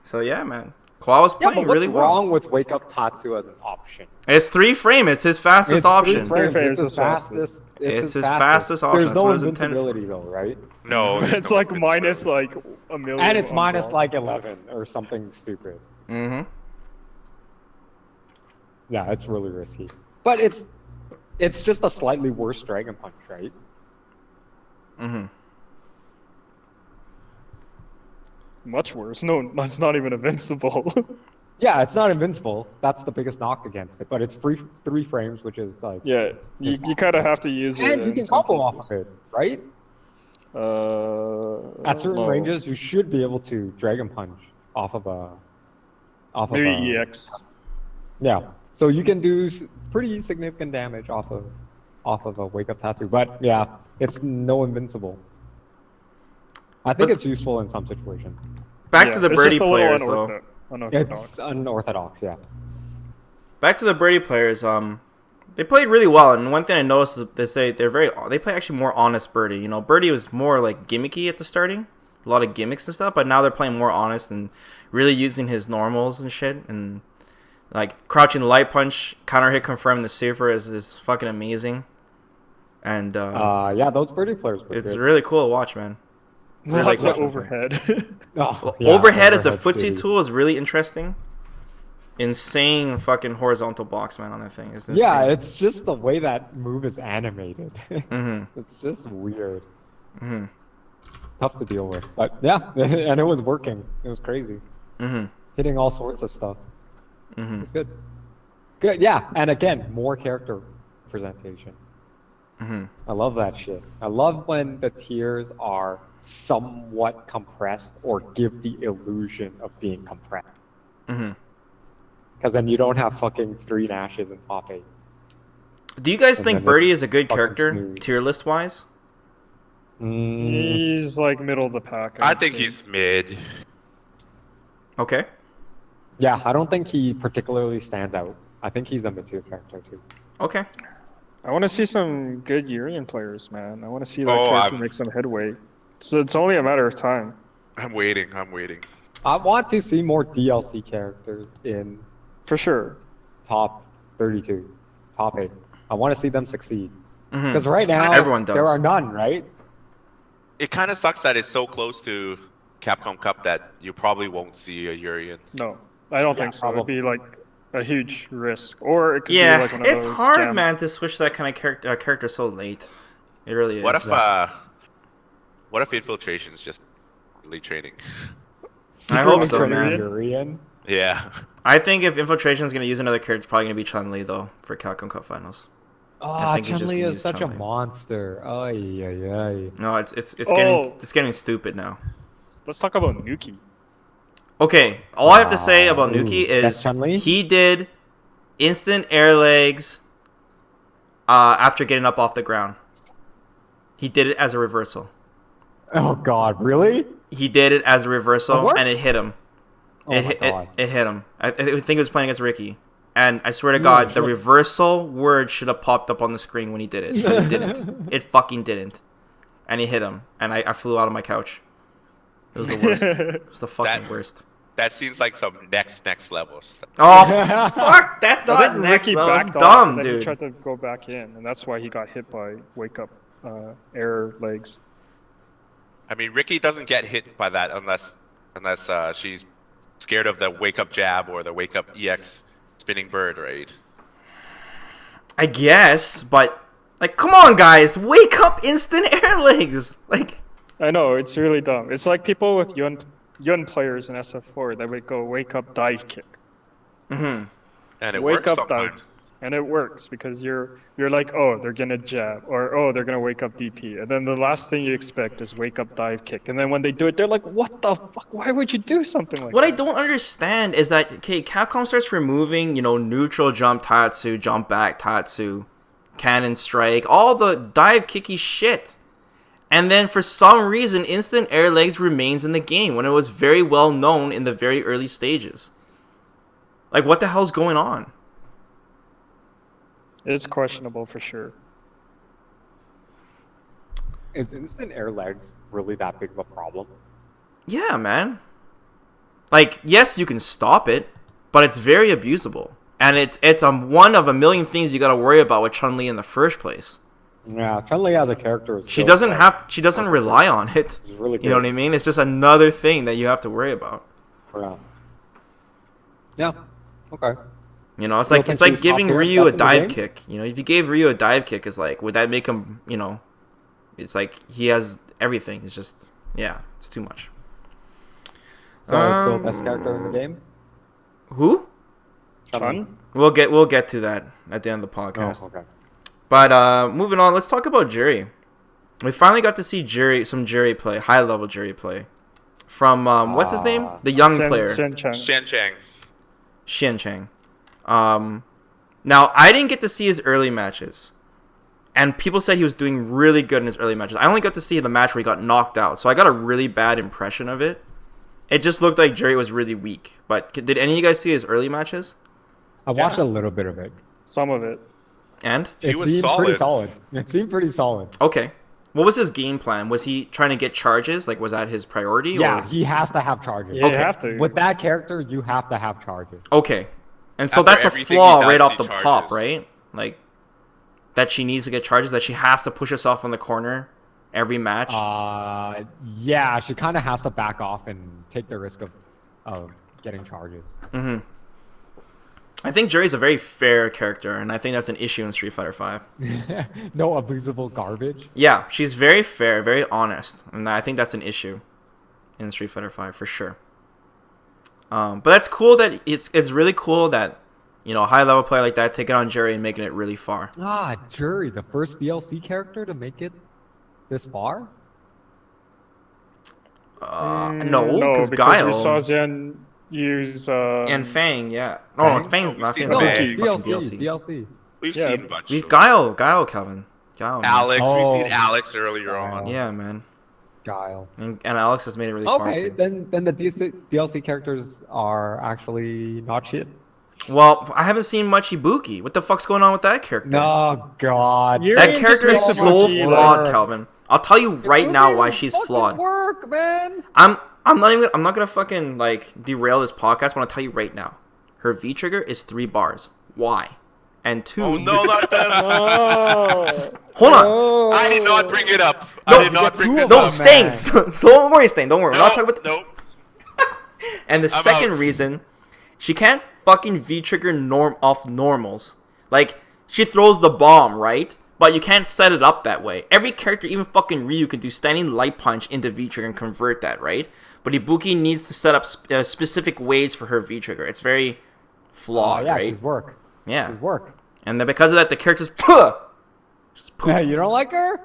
So yeah, man. Kwa was Yeah, playing but what's really well. wrong with Wake Up Tatsu as an option? It's 3 frame. It's his fastest It's option. 3 frames. Three It's his frames is fastest. It's his fastest option. There's That's no what it's intended for. invincibility though, right? No. there's It's no like invincibility. minus like a million. And it's on minus block. like 11 or something stupid. Mm-hmm. Yeah, it's really risky. But it's just a slightly worse Dragon Punch, right? Mm-hmm. Much worse. No, that's not even invincible. Yeah, it's not invincible. That's the biggest knock against it. But it's 3 frames, which is like. yeah, you kind of have to use it. And you can combo off of it, right? At certain no. ranges, you should be able to Dragon Punch off of a. Maybe EX. Yeah, so you can do pretty significant damage off of a Wake Up Tatsu, but yeah, it's no invincible. I think But- it's useful in some situations. Back Yeah, to the it's birdie just a little players, though. unorthodox. It's unorthodox, yeah. Back to the birdie players. They played really well, and one thing I noticed is they play actually more honest birdie. You know, birdie was more like gimmicky at the starting, a lot of gimmicks and stuff, but now they're playing more honest and really using his normals and shit, and like crouching light punch, counter hit confirm the super is fucking amazing, and Yeah, those birdie players were it's good. really cool to watch, man. Really Lots like of watching them play. overhead. Oh, yeah, Overhead as a overhead footsie city. tool is really interesting. Insane fucking horizontal box, man, on that thing. It's insane. Yeah, it's just the way that move is animated. Mm-hmm. It's just weird. Mm-hmm. Tough to deal with. But yeah, and it was working. It was crazy. Mm-hmm. Hitting all sorts of stuff. Mm-hmm. It's good. Good, yeah. And again, more character presentation. Mm-hmm. I love that shit. I love when the tiers are somewhat compressed or give the illusion of being compressed. Mm-hmm. Because then you don't have fucking 3 Nashes in top 8. Do you guys And think then Birdie it's is a good fucking character, smooth. tier list wise? He's like middle of the pack. I would think say. he's mid. Okay. Yeah, I don't think he particularly stands out. I think he's a mid-tier character too. Okay. I want to see some good Urian players, man. I want to see that Oh, character I'm- make some headway. So it's only a matter of time. I'm waiting. I'm waiting. I want to see more DLC characters in For sure. top 32, top 8. I want to see them succeed. Mhm. Because right now, Everyone does. there are none, right? It kind of sucks that it's so close to Capcom Cup that you probably won't see a Urian. No, I don't Yeah, think so. It'd probably. be like a huge risk. Or it could Yeah, be like one of it's those hard, scam- man, to switch that kind of character so late. It really is. What if Infiltration's just really training? I hope Secretly so, training man. Urian. Yeah. I think if Infiltration is going to use another character, it's probably going to be Chun-Li, though, for Capcom Cup Finals. Ah, think he's just Chun-Li gonna is use such a Chun-Li. monster. Ay, ay, ay. No, it's Oh. getting stupid now. Let's talk about Nuki. Okay, all I have to say about Ooh, Nuki that's is Chun-Li? he did instant air legs after getting up off the ground. He did it as a reversal. Oh god, really? He did it as a It reversal, worked? and it hit him. Oh it my hit god. it hit him. I think he was playing against Ricky. and I swear to God, the reversal word should have popped up on the screen when he did it. But it didn't. It fucking didn't. And he hit him, and I flew out of my couch. It was the worst. It was the fucking worst. That seems like some next level stuff. Oh, fuck! That's I not think next Ricky level. That's backed off, dumb, and then he dude. tried to go back in, and that's why he got hit by wake up air legs. I mean, Ricky doesn't get hit by that unless she's scared of the wake up jab or the wake up EX spinning bird, right? I guess, but like, come on, guys, wake up instant air legs. Like, I know, it's really dumb. It's like people with Yun players in SF4 that would go wake up dive kick. And it Wake works up dive. sometimes. And it works because you're like, oh, they're gonna jab, or oh, they're gonna wake up DP, and then the last thing you expect is wake up dive kick, and then when they do it, they're like, what the fuck? Why would you do something like what that? I don't understand is that, okay, Capcom starts removing, neutral jump Tatsu, jump back Tatsu, cannon strike, all the dive kicky shit. And then for some reason, instant air legs remains in the game when it was very well known in the very early stages. Like, what the hell's going on? It's questionable for sure. Is instant air legs really that big of a problem? Yeah, man. Like, yes, you can stop it, but it's very abusable. And it's one of a million things you gotta worry about with Chun-Li in the first place. Yeah, Chun-Li as a character is She built doesn't like- she doesn't rely on it. She's really You know what I mean? It's just another thing that you have to worry about. Yeah. Okay. It's You like don't it's think like she's giving top tier Ryu a best in the dive game? kick. If you gave Ryu a dive kick, it's like, would that make him? It's like he has everything. It's just, yeah, it's too much. So still best character in the game? Who? Chun? We'll get to that at the end of the podcast. Oh, okay. But moving on, let's talk about Jerry. We finally got to see some Jerry play, high level Jerry play, from what's his name? The young player. Sen Chang. Shan Chang. Xian Chang. Now, I didn't get to see his early matches. And people said he was doing really good in his early matches. I only got to see the match where he got knocked out. So I got a really bad impression of it. It just looked like Jerry was really weak. But did any of you guys see his early matches? I watched a little bit of it. Some of it. And? He It was seemed pretty solid. solid. It seemed pretty solid. Okay. What was his game plan? Was he trying to get charges? Like, was that his priority? Yeah, Or? he has to have charges. Yeah, Okay. you have to. With that character, you have to have charges. Okay. And so After that's a everything flaw he does, right off he the charges. pop, right? Like, that she needs to get charges, that she has to push herself in the corner every match. Yeah, she kind of has to back off and take the risk of getting charges. Mm-hmm. I think Jerry's a very fair character, and I think that's an issue in Street Fighter V. No abusable garbage. Yeah, she's very fair, very honest, and I think that's an issue in Street Fighter V for sure. But that's cool that it's really cool that a high level player like that taking on Jerry and making it really far. Jury, the first DLC character to make it this far? No, because because Guile we saw Zen use and Fang, yeah. No, Fang? Fang's No, not we've Fang's seen not Fang. fucking DLC. DLC. We've Yeah, seen a bunch. We've of Guile, Calvin. Guile, man. Alex. We've seen Oh. Alex earlier on. Yeah, man. Guile. And Alex has made it really far Okay, too. then the DLC characters are actually not shit. Well, I haven't seen much Ibuki. What the fuck's going on with that character? No, God. You're- That Just character is makes so Ibuki flawed, work. Calvin. I'll tell you right now why she's flawed. Work, man. I'm not gonna fucking like derail this podcast. I want to tell you right now. Her V trigger is 3 bars. Why? And 2. Oh no, not this! Oh. Hold on. Oh. I did not bring it up. No, I did not bring two this of No, up. them. Stain. man. So don't worry, Stain. Don't worry. We're not talking about. Nope. And the I'm second out. reason, she can't fucking V trigger off normals. Like, she throws the bomb, right? But you can't set it up that way. Every character, even fucking Ryu, can do standing light punch into V trigger and convert that, right? But Ibuki needs to set up specific ways for her V trigger. It's very flawed, Yeah, right? she's work. Yeah. She's work. And then because of that, the character's just poop. Yeah, you don't like her?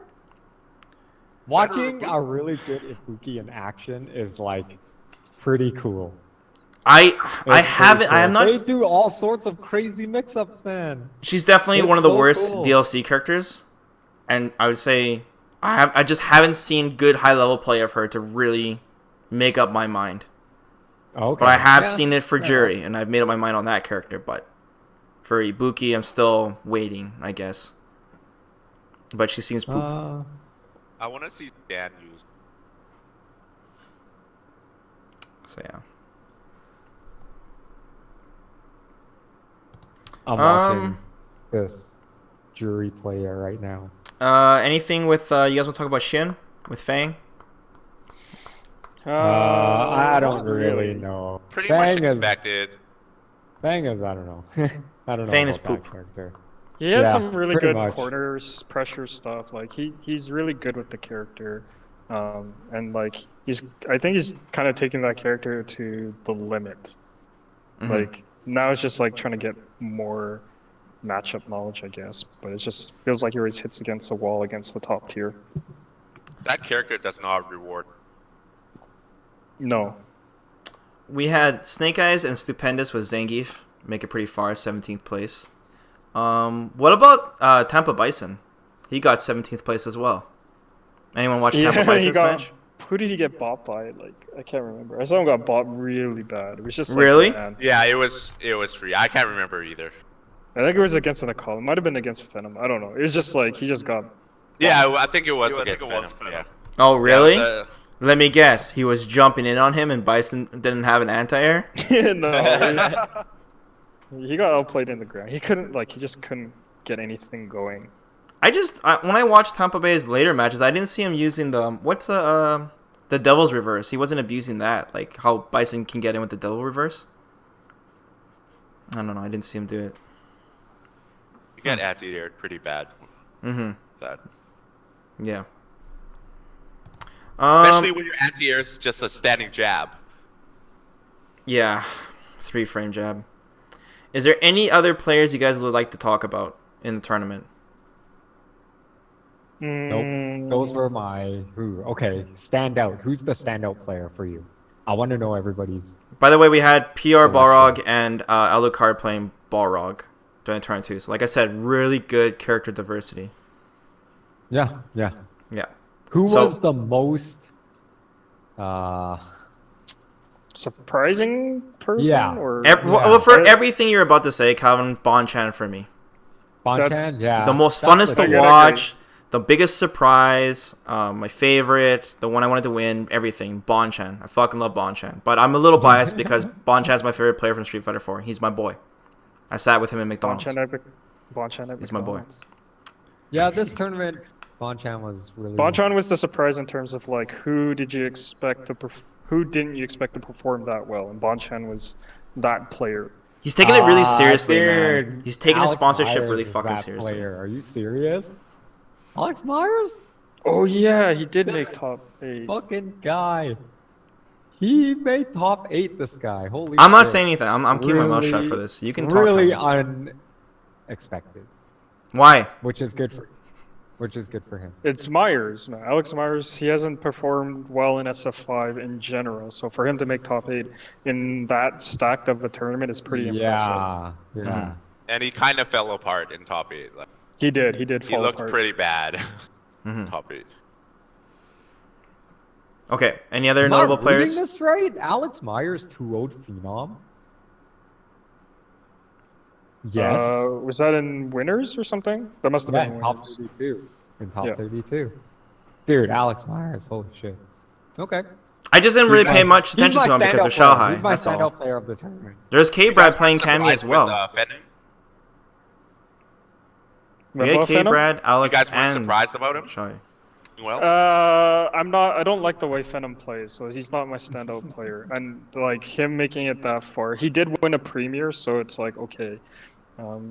Watching a really good Ibuki in action is like pretty cool. I It's pretty haven't. I cool. am not. They do all sorts of crazy mix-ups, man. She's definitely It's one of the so worst cool. DLC characters, and I would say I just haven't seen good high level play of her to really make up my mind. Okay. But I have Yeah, seen it for yeah. Jury, and I've made up my mind on that character. But For Ibuki, I'm still waiting, I guess. But she seems poop. I want to see Dan use. So yeah. I'm watching this jury player right now. Anything with you guys want to talk about Shin with Fang? I don't not really know. Pretty Fang much is, expected. Fang is, I don't know. I don't know Fang about is poop. that character. He has Yeah, some really pretty good much. corners, pressure stuff. Like he's really good with the character, and like I think he's kind of taking that character to the limit. Mhm. Like now it's just like trying to get more matchup knowledge, I guess. But it just feels like he always hits against a wall against the top tier. That character does not reward. No. We had Snake Eyes and Stupendous with Zangief. Make it pretty far, 17th place. What about Tampa Bison? He got 17th place as well. Anyone watch Tampa Bison's match? Who did he get bought by? Like I can't remember. I saw him got bought really bad. It was just like, Really? man. Yeah, it was free. I can't remember either. I think it was against an Akal. It might have been against Venom. I don't know. It was just like he just got. Yeah, I think it was Yeah, I against think it was Venom. Venom. Oh, Yeah, really? it was, Let me guess. He was jumping in on him and Bison didn't have an anti-air? No. He got outplayed in the ground. He couldn't he just couldn't get anything going. When I watched Tampa Bay's later matches, I didn't see him using the Devil's Reverse. He wasn't abusing that, like how Bison can get in with the Devil Reverse. I don't know. I didn't see him do it. You got anti-aired pretty bad. Mm-hmm. That. Yeah. Especially when your anti-air is just a standing jab. Yeah, 3-frame jab. Is there any other players you guys would like to talk about in the tournament? Nope. Those were my okay, standout. Who's the standout player for you? I want to know everybody's. By the way, we had PR Selection. Balrog and Alucard playing Balrog during the tournament too. So like I said, really good character diversity. Yeah. Yeah. Who So- was the most Surprising person? Yeah. Or Well, for everything you're about to say, Calvin, Bonchan for me. Bonchan? That's Yeah. The most that's funnest to legit. watch, the biggest surprise, my favorite, the one I wanted to win, everything. Bonchan. I fucking love Bonchan. But I'm a little biased because Bonchan's my favorite player from Street Fighter 4. He's my boy. I sat with him in McDonald's. Bonchan at He's my boy. McDonald's. Yeah, this tournament, Bonchan was really. Bonchan was the surprise in terms of like who didn't you expect to perform that well, and Bonchan was that player. He's taking it really seriously, dude. man. He's taking his Alex sponsorship Myers really is fucking that seriously. Player. Are you serious? Alex Myers? Oh yeah, he did make top 8. Fucking guy. He made top 8, this guy. Holy I'm not shit. saying anything. I'm keeping my mouth shut Really- for this. You can talk. Really Calvin. unexpected, Why? which is good for him. It's Myers, man. Alex Myers, he hasn't performed well in SF5 in general, so for him to make top 8 in that stacked of a tournament is pretty impressive. Yeah. Mhm. And he kind of fell apart in top 8. Like, He did he fall looked apart. pretty bad. Mhm. Top 8. Okay. Any other Am I notable reading players? this right? Alex Myers 2-0'd Phenom? Yes. Was that in winners or something? That must have Yeah, been in top winners. 32. In top Yeah. 32. Dude, Alex Myers, holy shit. Okay. I just didn't really He's pay my- much he's attention my to him because standout of player. Shanghai. He's my That's standout all. player of the tournament. There's K-Brad playing Surprised Cammy as with, well. Venom? We had What, Venom? K-Brad, You Alex, guys weren't and surprised about him? Shy. Well, I don't like the way Venom plays, so he's not my standout player. And like him making it that far, he did win a premier, so it's like okay,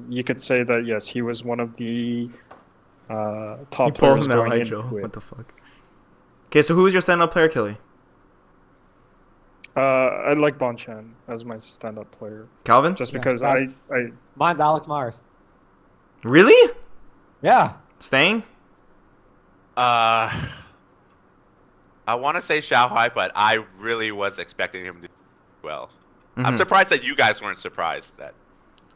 you could say that yes, he was one of the top players going into What it. the fuck? Okay, so who is your standout player, Killy? I like Bonchan as my standout player, Calvin? just Yeah, because Mine's Alex Myers. Really? Yeah. Staying? I want to say Shanghai, but I really was expecting him to do well. I'm Mhm. surprised that you guys weren't surprised that.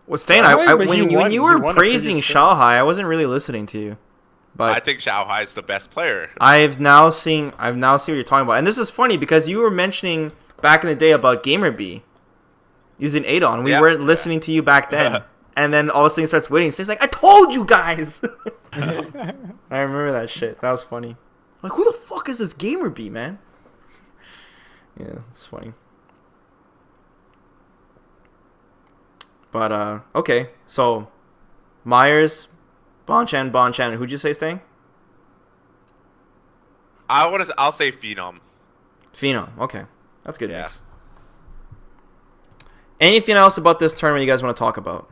Well, Stain, Shanghai, but when he you won- he were won a praising previous Shanghai, I wasn't really listening to you. I But think Shanghai is the best player. I've now seen what you're talking about. And this is funny because you were mentioning back in the day about GamerB using Adon. We Yeah. weren't listening to you back then. and then all of a sudden he starts winning. So he's like, I told you guys! I remember that shit. That was funny. Like, who the fuck is this gamer B, man? Yeah, it's funny. But, okay. So, Myers, Bonchan. Who'd you say staying? I'll say Phenom. Phenom. Okay. That's a good Yeah. mix. Anything else about this tournament you guys want to talk about?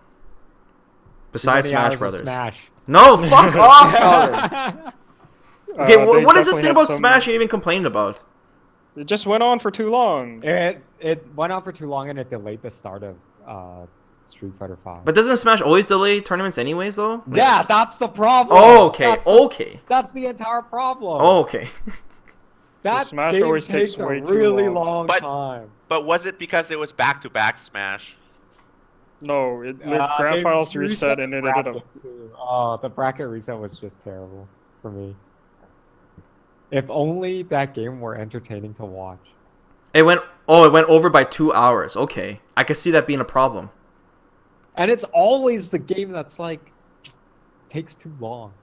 Besides Too many Smash hours of Brothers. Smash. No, fuck off, Colin. Okay, They what is this definitely thing had about some- Smash you even complaining about? It just went on for too long. It went on for too long and it delayed the start of Street Fighter 5. But doesn't Smash always delay tournaments anyways, though? yeah, that's the problem. Oh, okay. That's the, Okay. that's the entire problem. Oh, okay. that Smash game always takes a way too really long. long But- time. But was it because it was back-to-back Smash? No, the They grand finals reset reset and it the ended bracket, up. too. Oh, the bracket reset was just terrible for me. If only that game were entertaining to watch. It went over by 2 hours. Okay. I could see that being a problem. And it's always the game that's like takes too long.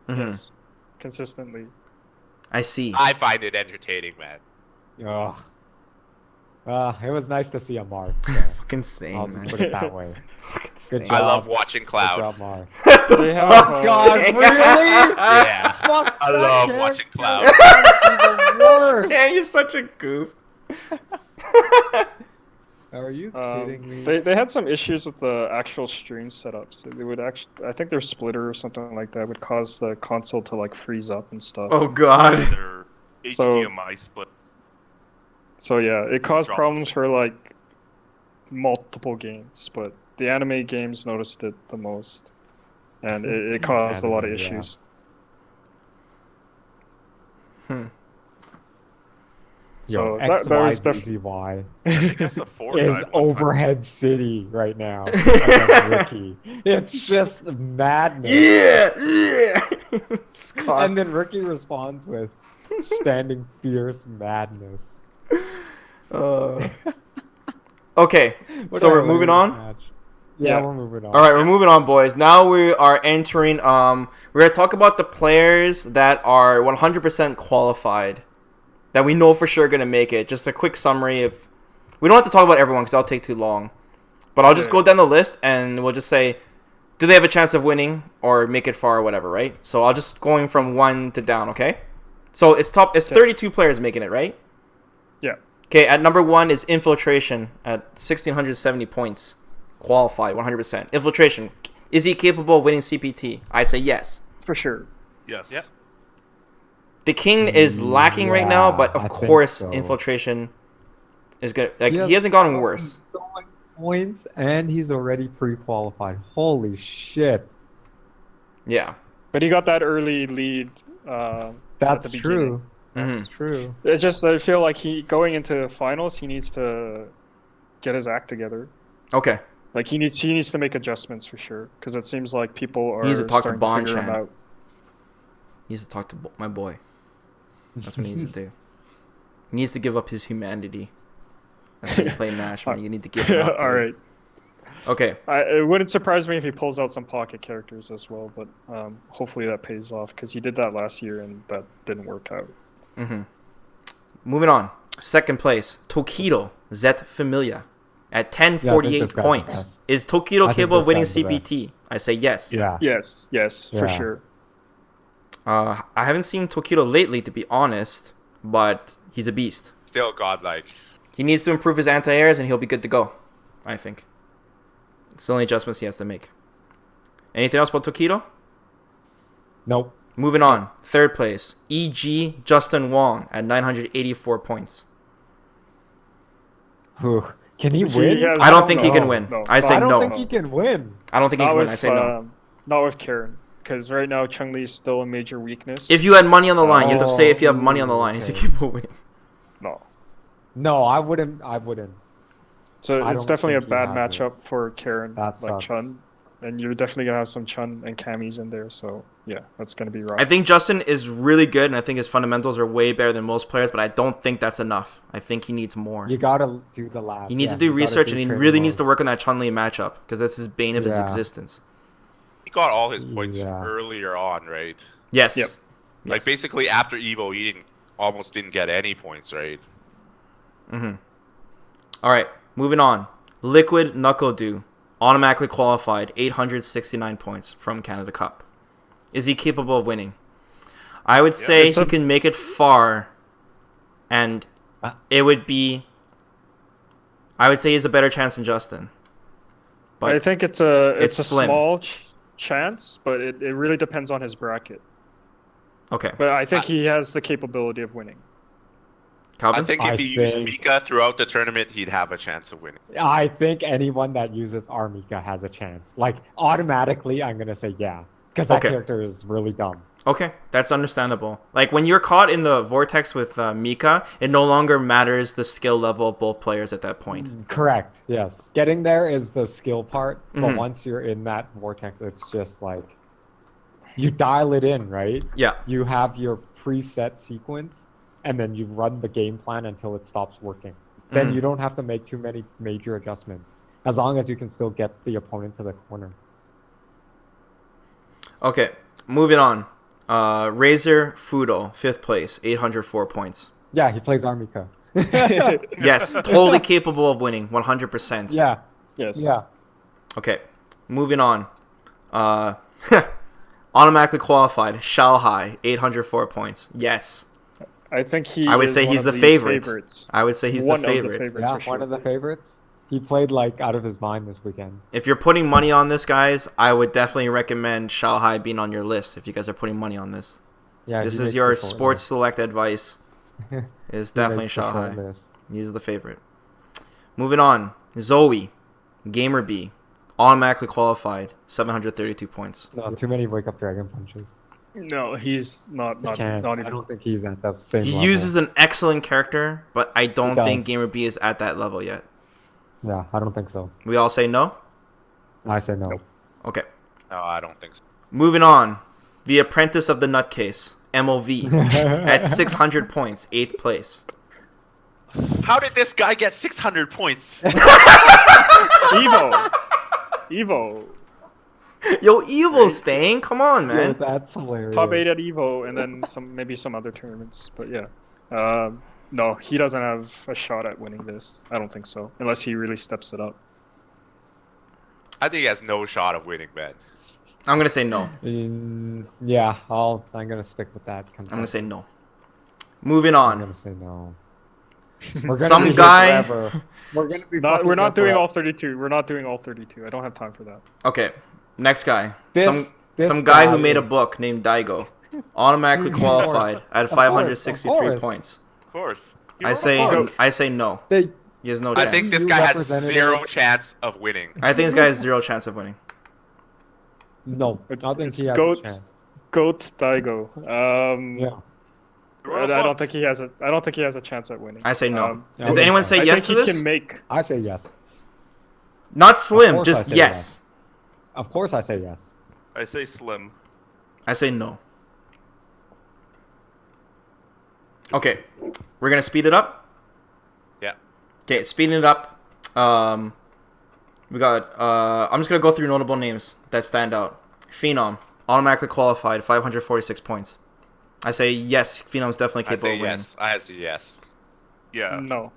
Mhm. Yes, consistently. I see. I find it entertaining, man. Ugh. It was nice to see a Mark. So Fucking same, I'll man. just put it that way. Fucking Good same. job. I love watching Good Cloud. job, Mark. They have, fuck's God, sake? really? Yeah. Fuck I that love character. watching Cloud. That's even worse. Man, you're such a goof. Are you kidding me? They had some issues with the actual stream setup. So they would actually, I think their splitter or something like that would cause the console to like freeze up and stuff. Oh, God. Their So- HDMI split. So yeah, it caused Drops. problems for like multiple games, but the anime games noticed it the most, and it caused a lot of Anime, yeah. issues. Yo, So that was XYZZY I think that's a 4 is guy one time. Overhead City right now. against Ricky. It's just madness. Yeah! Scott. And then Ricky responds with standing fierce madness. Okay, What so a we're moving hilarious on? match. Yeah, Yeah. we're moving on. All right, we're moving on, boys. Now we are entering. We're gonna talk about the players that are 100% qualified, that we know for sure are gonna make it. Just a quick summary of. We don't have to talk about everyone because that'll take too long. But I'll just Yeah. go down the list and we'll just say, do they have a chance of winning or make it far or whatever, right? So I'll just going from 1 to down, okay? So it's 32 players making it, right? Yeah. Okay, at number 1 is Infiltration at 1,670 points. Qualified, 100%. Infiltration, is he capable of winning CPT? I say yes. For sure. Yes. Yep. The King is lacking right now, but I of think course, so. Infiltration is good. Like, He he has hasn't gotten worse. So many points, and he's already pre-qualified. Holy shit! Yeah. But he got that early lead. At That's the true. Mhm. That's true. It's just I feel like going into finals, he needs to get his act together. Okay. Like he needs to make adjustments for sure, because it seems like people are needs to talk to starting to figure him Bonchan. out. He needs to talk to my boy. That's what he needs to do. He needs to give up his humanity. That's when you play Nash, man. You need to give it up. All dude. right. Okay. It wouldn't surprise me if he pulls out some pocket characters as well, but hopefully that pays off, because he did that last year and that didn't work out. Mm-hmm. Moving on. Second place, Tokido Zet Familia at 1048 this guy's the points. best. Is Tokido I think capable of this winning guy's the best. CPT? I say yes. Yeah. Yes, for Yeah. sure. I haven't seen Tokido lately, to be honest, but he's a beast. Still godlike. He needs to improve his anti-airs, and he'll be good to go, I think. It's the only adjustments he has to make. Anything else about Tokido? Nope. Moving on. Third place, E.G. Justin Wong at 984 points. Who can he He win? has- I don't think he no, can win. no. I say I don't no. think he can win. I don't think he Not can win. with I say no. not with Karen, because right now Chun-Li is still a major weakness. If you had money on the line, you have to say if you have Oh, money on the line, is he okay. capable of winning? No. No, I wouldn't. I wouldn't. So I it's don't definitely a think he bad has it. matchup for Karen, That like sucks. Chun. and you're definitely gonna have some Chun and Camis in there. So yeah, that's gonna be rough. I think Justin is really good, and I think his fundamentals are way better than most players, but I don't think that's enough. I think he needs more. You gotta do the lab. He needs Yeah, to do you gotta research, do and he training really needs mode. to work on that Chun-Li matchup, because that's his bane of his Yeah. existence. He got all his points Yeah. earlier on, right? Yes. Yep. Like Yes. basically after Evo, he almost didn't get any points, right? Mm-hmm. All right, moving on. Liquid Knuckle Dew, automatically qualified, 869 points from Canada Cup. Is he capable of winning? I would say It's he a- can make it far, and it would be. I would say he has a better chance than Justin. But I think it's a it's slim. small chance, but it really depends on his bracket. okay, But I think he has the capability of winning. Calvin. I think I if he used think- Mika throughout the tournament, he'd have a chance of winning. I think anyone that uses Armika has a chance. Like, automatically, I'm gonna say yeah. Because that Okay. character is really dumb. Okay, that's understandable. Like when you're caught in the vortex with Mika, it no longer matters the skill level of both players at that point. Correct, yes. Getting there is the skill part, but Mhm. once you're in that vortex, it's just like, you dial it in, right? Yeah. You have your preset sequence, and then you run the game plan until it stops working. Then Mhm. you don't have to make too many major adjustments, as long as you can still get the opponent to the corner. Okay, moving on. Razor Fudo, 5th place, 804 points. Yeah, he plays Armika. Yes, totally capable of winning, 100%. Yeah, Yes. yeah. Okay, moving on. Automatically qualified, Shanghai, 804 points. Yes, I think he. I would is say one he's of the favorite. favorites. I would say he's One the of favorite. favorites Yeah, for one sure. of the favorites. He played like out of his mind this weekend. If you're putting money on this, guys, I would definitely recommend Shanghai being on your list if you guys are putting money on this. Yeah, This he is makes your the short sports list. select advice. Is He definitely makes the short Shanghai. list. He's the favorite. Moving on. Zoe, Gamer B, automatically qualified, 732 points. No, too many wake up dragon punches. No, he's not. Not Can't. not I even. don't think he's at that same He level. uses an excellent character, but I don't He think does. Gamer B is at that level yet. Yeah, I don't think so. We all say no? I say no. Okay. No, I don't think so. Moving on. The Apprentice of the Nutcase, MOV, at 600 points, 8th place. How did this guy get 600 points? Evo. Evo. Yo, Evil's staying? Come on, Yo, man. that's hilarious. Top 8 at Evo, and then maybe some other tournaments. But yeah. No, he doesn't have a shot at winning this. I don't think so, unless he really steps it up. I think he has no shot of winning, man. I'm going to say no. Yeah, I'm gonna stick with that. I'm going to say no. Moving I'm on. gonna say no. We're gonna Some be here guy- forever. We're gonna be. We're not doing all. all 32. We're not doing all 32. I don't have time for that. Okay, next guy. This Some guy who guy made a is- book named Daigo. Automatically qualified at Of 563 course. points. Of course. He I wrote a say book. I say no. They, He has no I chance. think this You guy has representative. 0 chance of winning. I think this guy has 0 chance of winning. no, It's, I think it's he has a Goat chance. Daigo. Yeah. He wrote a I don't book. think he has a. I don't think he has a chance at winning. I say no. Does okay. anyone say I yes to think he this? can make. I say yes. Not slim, course I just say yes. yes. Of course, I say yes. I say slim. I say no. Okay, we're gonna speed it up. Yeah. Okay, speeding it up. We got. I'm just gonna go through notable names that stand out. Phenom, automatically qualified, 546 points. I say yes. Phenom's definitely I capable say of winning. yes. I say yes. Yeah. No,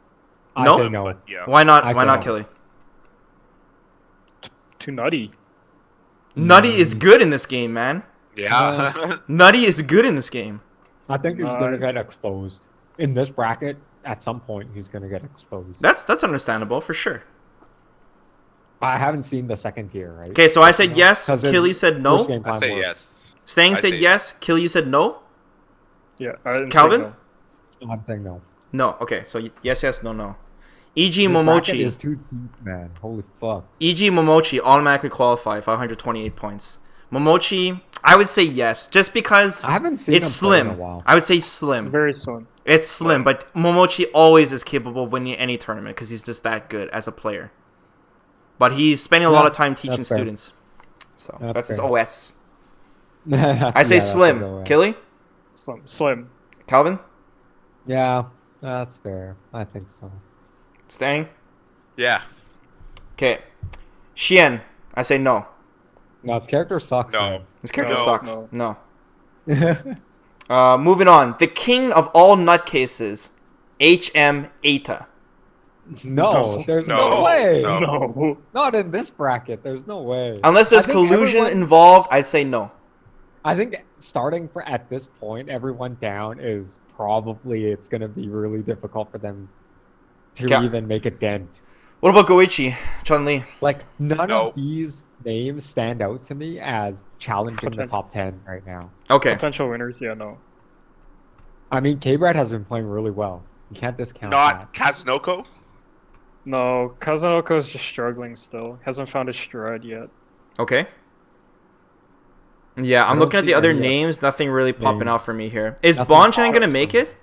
I No? say no. But yeah. Why not? I Why say not, no. Killy? too nutty. Nutty is good in this game, man. Yeah. Nutty is good in this game. I think he's No, gonna I- get exposed in this bracket. At some point, he's gonna get exposed. That's understandable for sure. I haven't seen the second tier, right? Okay, so I said yes. 'Cause his Killy said first no. game I plan say worked. yes. Stang I said say yes. Killy, you said no. Yeah, I didn't Calvin? Say no. I'm saying no. No. Okay, so yes, yes, no, no. E.G. This bracket Momochi. is too deep, man. Holy fuck. E.G. Momochi automatically qualified, 528 points. Momochi, I would say yes, just because I haven't seen it's him play in slim. a while. I would say slim. Very slim. It's slim, but Momochi always is capable of winning any tournament because he's just that good as a player. But he's spending a lot Yeah, of time teaching that's fair. students. So That's that's his fair. OS. I say Slim. Killy? Slim. Calvin? Yeah, that's fair. I think so. Staying? Yeah. Okay. Xian. I say no. No, his character sucks, No. His character No, sucks. no. No. man. Moving on. The king of all nutcases. HM Eta. No, there's no, No, way. no. No. Not in this bracket. There's no way. Unless there's I think collusion everyone- involved, I'd say no. I think starting at this point, everyone down is probably it's gonna be really difficult for them to Yeah. even make a dent. What about Goichi? Chun-Li? Like none No. of these names stand out to me as challenging the top 10 right now. Okay. Potential winners, yeah, no. I mean, K-Brad has been playing really well. You can't discount Not that. Kazunoko? No, Kazunoko's just struggling still. Hasn't found his stride yet. Okay. Yeah, I'm don't looking at the see other any names. Nothing really popping names. out for me here. Is Nothing Bonchan gonna pops make from- it?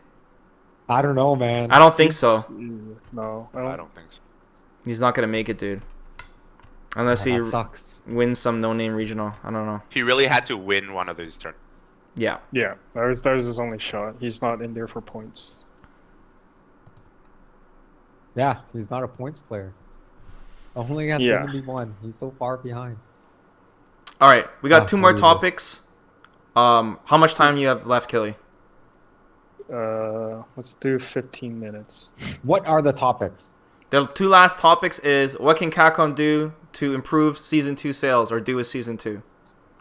I don't know, man. I don't think so. No, I don't think so. He's not gonna make it, dude. Unless he That sucks. wins some no-name regional. I don't know. He really had to win one of these turns. Yeah. Yeah, that was his only shot. He's not in there for points. Yeah, he's not a points player. Only has Yeah. 71. He's so far behind. All right, we got Ah, two more unbelievable. topics. How much time you have left, Killy? Let's do 15 minutes. What are the topics? The two last topics is what can Capcom do to improve Season 2 sales or do with Season 2?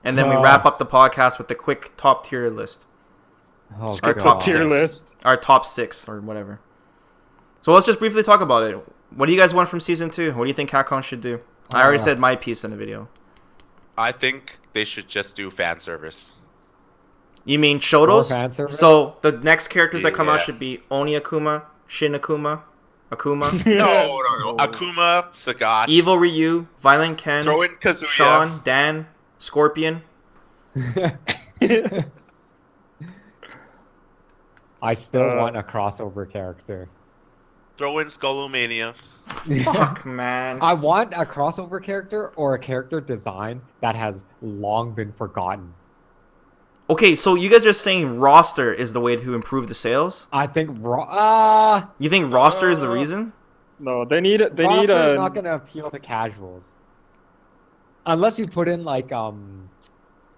And then we wrap up the podcast with the quick top tier list. Oh, Skip top the tier six. list. Our top 6 or whatever. So let's just briefly talk about it. What do you guys want from Season 2? What do you think Capcom should do? I already said my piece in the video. I think they should just do fan service. You mean More Shotos? fan service? So the next characters that come out Yeah. should be Oni Akuma, Shin Akuma, Akuma, No. Akuma, Sagat, Evil Ryu, Violent Ken, throw in Kazuya. Sean, Dan, Scorpion. I still want a crossover character. Throw in Skullomania. Fuck, man. I want a crossover character or a character design that has long been forgotten. Okay, so you guys are saying roster is the way to improve the sales? I think You think roster is the reason? No, they need roster a is not gonna appeal to casuals. Unless you put in like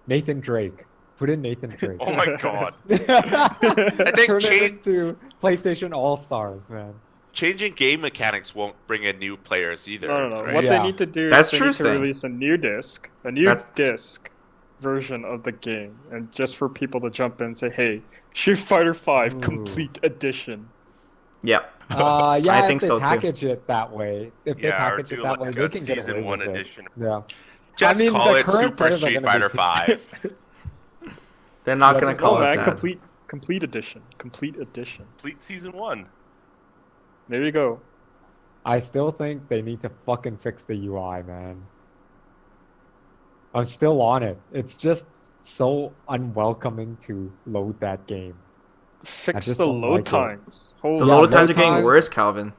Nathan Drake. Put in Nathan Drake. Oh my god. I think Turn it change, into PlayStation All Stars, man. changing game mechanics won't bring in new players either. No. Right? What Yeah. they need to do That's is they true, need to Sting. release a new disc, disc version of the game, and just for people to jump in and say, "Hey, Street Fighter V Ooh. Complete Edition." Yeah. Yeah, I if think they so, too. package it that way. If they Yeah, or package do it that way, like they a can get away season 1 with it. edition. Yeah. Just I mean, call the it current Super players are Street gonna Fighter be- 5. They're not Yeah, going to just call Oh it man, that. complete edition, complete edition. Complete season 1. There you go. I still think they need to fucking fix the UI, man. I'm still on it. It's just so unwelcoming to load that game. Fix just the don't load like it. times. The Holy Yeah, load load times are getting times- worse, Calvin.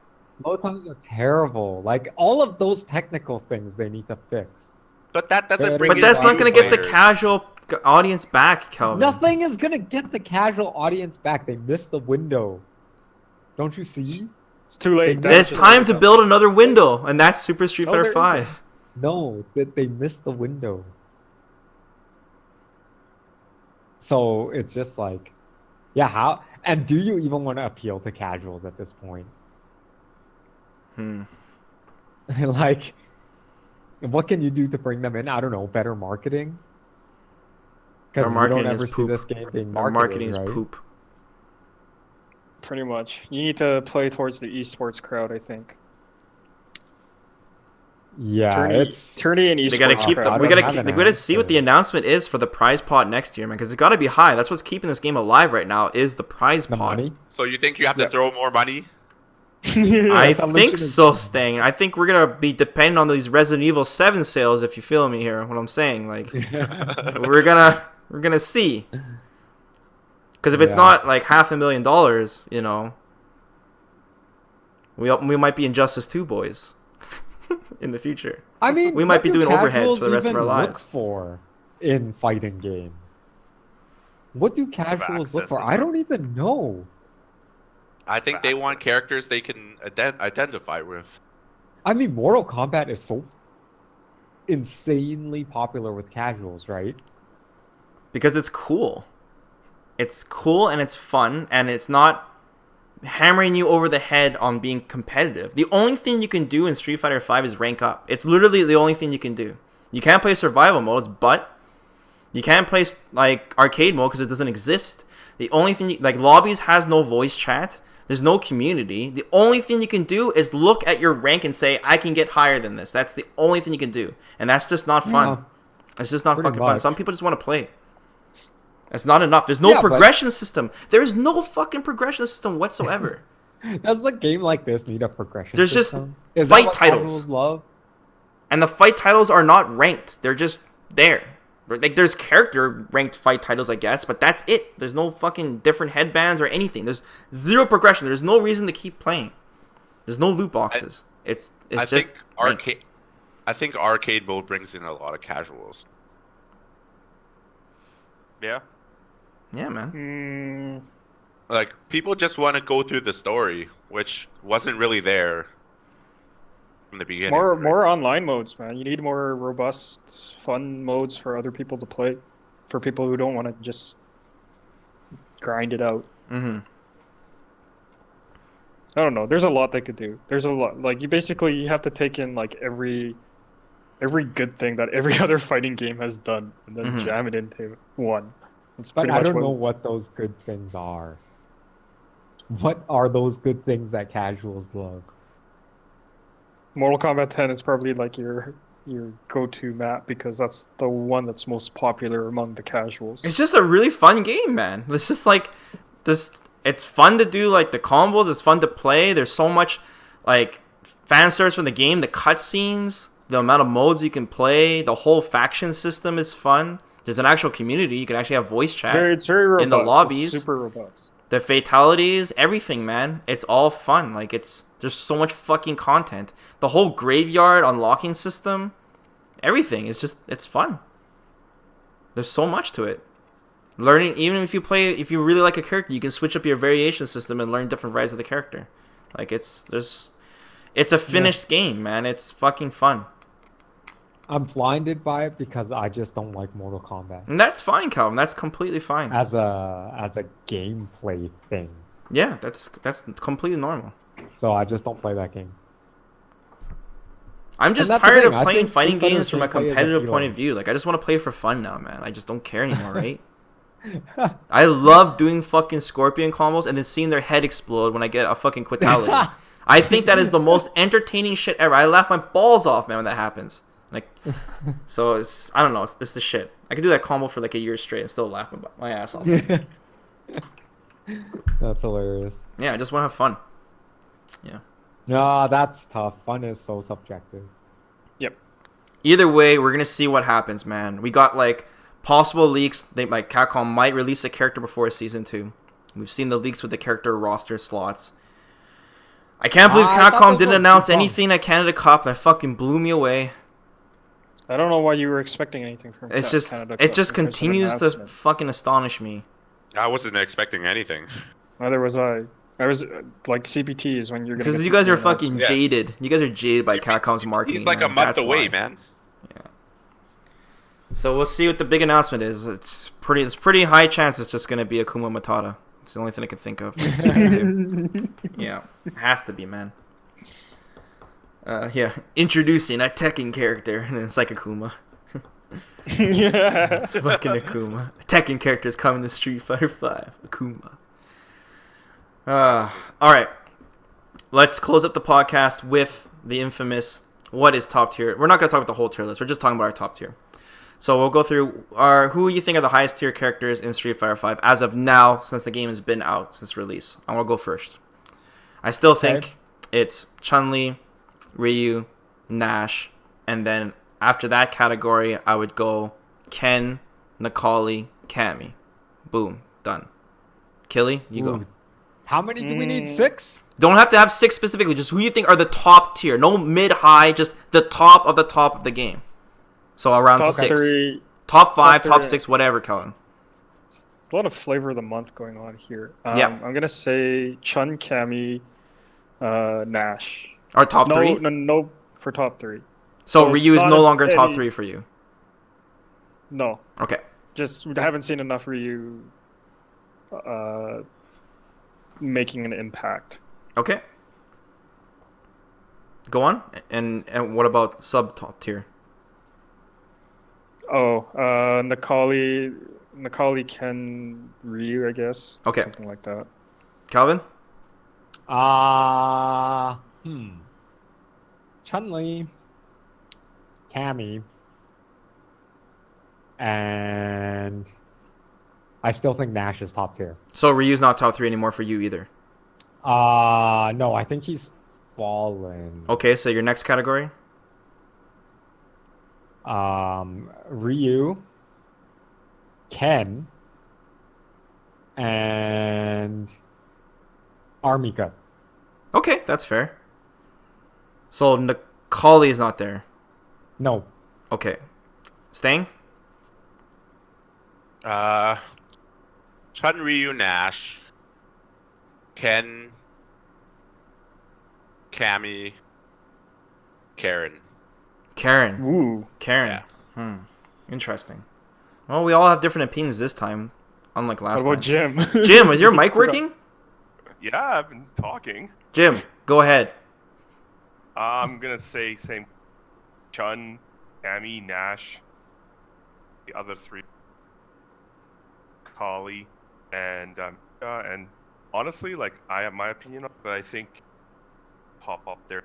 Load times are terrible. Like all of those technical things they need to fix. But that doesn't But bring But in that's not new going to get the players. casual audience back, Calvin. Nothing is gonna get the casual audience back. They missed the window. Don't you see? It's too late. They It's time to build another window, and that's Super Street No, Fighter there 5. No, they missed the window. So it's just like, yeah, how? And do you even want to appeal to casuals at this point? Like, what can you do to bring them in? I don't know, better marketing? Their Because you marketing don't is ever see poop. this game being Our marketed, marketing is right? poop. Pretty much. You need to play towards the esports crowd, I think. Yeah, Tourney- it's tourney and They gotta esports keep crowd. the, I we don't gotta have we an gotta see what the answer. announcement is for the prize pot next year, man, because it's gotta be high. That's what's keeping this game alive right now is the prize the pot. money. So you think you have to throw more money? I Solution think is- so, Stang. I think we're gonna be dependent on these Resident Evil 7 sales. If you feel me here, what I'm saying, like we're gonna see. Because if it's Yeah. not like $500,000, you know, we might be Injustice 2 boys. in the future. I mean, We might what be do doing overheads casuals for the rest of our even look lives. for in fighting games? What do casuals look access for? as I well. don't even know. I think they want characters they can identify with. I mean, Mortal Kombat is so insanely popular with casuals, right? Because it's cool. It's cool and it's fun, and it's not hammering you over the head on being competitive. The only thing you can do in Street Fighter V is rank up. It's literally the only thing you can do. You can't play survival modes, but you can't play like arcade mode because it doesn't exist. The only thing like lobbies has no voice chat. There's no community. The only thing you can do is look at your rank and say, I can get higher than this. That's the only thing you can do. And that's just not fun. Yeah, It's just not pretty fucking fun. much. Some people just want to play. That's not enough. There's no Yeah, but- progression system. There is no fucking progression system whatsoever. Does a game like this need a progression There's just system? Is fight that what titles. casuals love? And the fight titles are not ranked. They're just there. Like, there's character ranked fight titles, I guess, but that's it. There's no fucking different headbands or anything. There's zero progression. There's no reason to keep playing. There's no loot boxes. It's I just think ranked. arcade. I think arcade mode brings in a lot of casuals. Yeah. Yeah, man. Like people just want to go through the story, which wasn't really there from the beginning. More right? more online modes, man. You need more robust, fun modes for other people to play. For people who don't want to just grind it out. Mm-hmm. I don't know. There's a lot they could do. There's a lot. Like you have to take in like every good thing that every other fighting game has done, and then Mhm. jam it into one. It's But pretty I much don't what. know what those good things are. What are those good things that casuals love? Mortal Kombat 10 is probably like your go-to map because that's the one that's most popular among the casuals. It's just a really fun game, man. It's just like this. It's fun to do like the combos. It's fun to play. There's so much like fan service from the game. The cutscenes, the amount of modes you can play, the whole faction system is fun. There's an actual community. You can actually have voice chat. It's very robust. in the lobbies. It's super robust. The fatalities, everything, man. It's all fun. Like there's so much fucking content. The whole graveyard unlocking system, everything is just it's fun. There's so much to it. Learning, even if you really like a character, you can switch up your variation system and learn different varieties of the character. Like it's a finished game, man. It's fucking fun. I'm blinded by it because I just don't like Mortal Kombat And that's fine, Calvin. That's completely fine. as a gameplay thing. Yeah, that's completely normal. So I just don't play that game. I'm just that's the tired thing, of I playing think fighting Street Fighter games from a gameplay is competitive point appealing. of view. Like, I just want to play for fun now, man. I just don't care anymore, right? I love doing fucking scorpion combos and then seeing their head explode when I get a fucking fatality. I think that is the most entertaining shit ever. I laugh my balls off, man, when that happens. Like, so it's, I don't know, it's the shit. I could do that combo for like a year straight and still laugh my ass off. That's hilarious. Yeah, I just want to have fun. Yeah. No, that's tough. Fun is so subjective. Yep. Either way, we're gonna see what happens, man. We got like possible leaks. They like Capcom might release a character before season 2. We've seen the leaks with the character roster slots. I can't believe I thought Capcom those didn't were announce too fun. anything at Canada Cup. That fucking blew me away. I don't know why you were expecting anything from It's Ca- just Canada it Cup. just There was an continues to announcement. fucking astonish me. I wasn't expecting anything. Neither was I. I was like CBT is when you're gonna. Because get you guys the are announcement. fucking Yeah. jaded. You guys are jaded by Capcom's marketing. He's like man. a month That's away, why. man. So we'll see what the big announcement is. It's pretty high chance it's just gonna be Akuma Matata. It's the only thing I can think of for season 2. Yeah, it has to be, man. Yeah, introducing a Tekken character, and it's like Akuma. Yeah. It's fucking Akuma. A Tekken character is coming to Street Fighter V. Akuma. All right. Let's close up the podcast with the infamous what is top tier. We're not going to talk about the whole tier list. We're just talking about our top tier. So we'll go through who you think are the highest tier characters in Street Fighter V as of now, since the game has been out since release. I'm going to go first. I still think it's Chun-Li, Ryu, Nash, and then after that category, I would go Ken, Nikali, Cammy. Boom, done. Killy, you go. How many do we need? 6? Don't have to have 6 specifically. Just who you think are the top tier. No mid, high. Just the top of the game. So around Top 6. 3. Top 5, top three. 6, whatever, Calvin. There's a lot of flavor of the month going on here. Yeah. I'm gonna say Chun, Cammy, Nash. Our top 3? No, for top 3. So it's Ryu is not no a- longer in top any- 3 for you. No, Okay. just haven't seen enough Ryu making an impact. Okay. Go on. And what about sub top tier? Oh, Nakali Ken Ryu, I guess. Okay. Something like that. Calvin? Chun-Li, Cammy, and I still think Nash is top tier. So Ryu's not top 3 anymore for you either. No, I think he's fallen. Okay, so your next category? Ryu, Ken, and Armika. Okay, that's fair. So Nakali is not there. No. Okay. Stang? Chun, Ryu, Nash, Ken, Cammy, Karen. Karen. Ooh. Karen. Interesting. Well, we all have different opinions this time, unlike last What about time. Jim? Jim, is your mic working? Yeah, I've been talking. Jim, go ahead. I'm gonna say same. Chun, Cammy, Nash, the other 3, Kali, and honestly, like I have my opinion, but I think pop up there.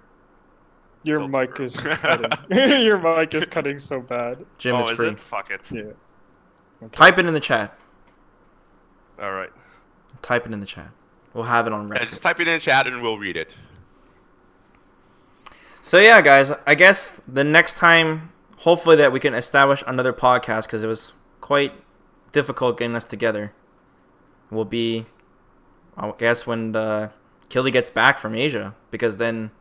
Your So mic true. is cutting. Your mic is cutting so bad. Jim is is free. it? Fuck it. Yeah. Type it in the chat. All right. Type it in the chat. We'll have it on Yeah, record. just type it in the chat and we'll read it. So yeah, guys, I guess the next time, hopefully that we can establish another podcast, because it was quite difficult getting us together, will be, I guess, when Killy gets back from Asia, because then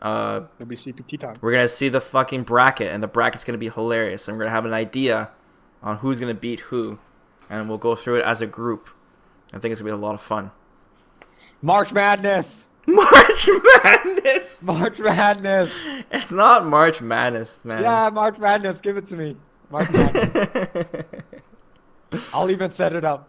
It'll be CPT time. we're going to see the fucking bracket, and the bracket's going to be hilarious, and we're going to have an idea on who's going to beat who, and we'll go through it as a group. I think it's going to be a lot of fun. March Madness! March Madness! March Madness! It's not March Madness, man. Yeah, March Madness. Give it to me. March Madness. I'll even set it up.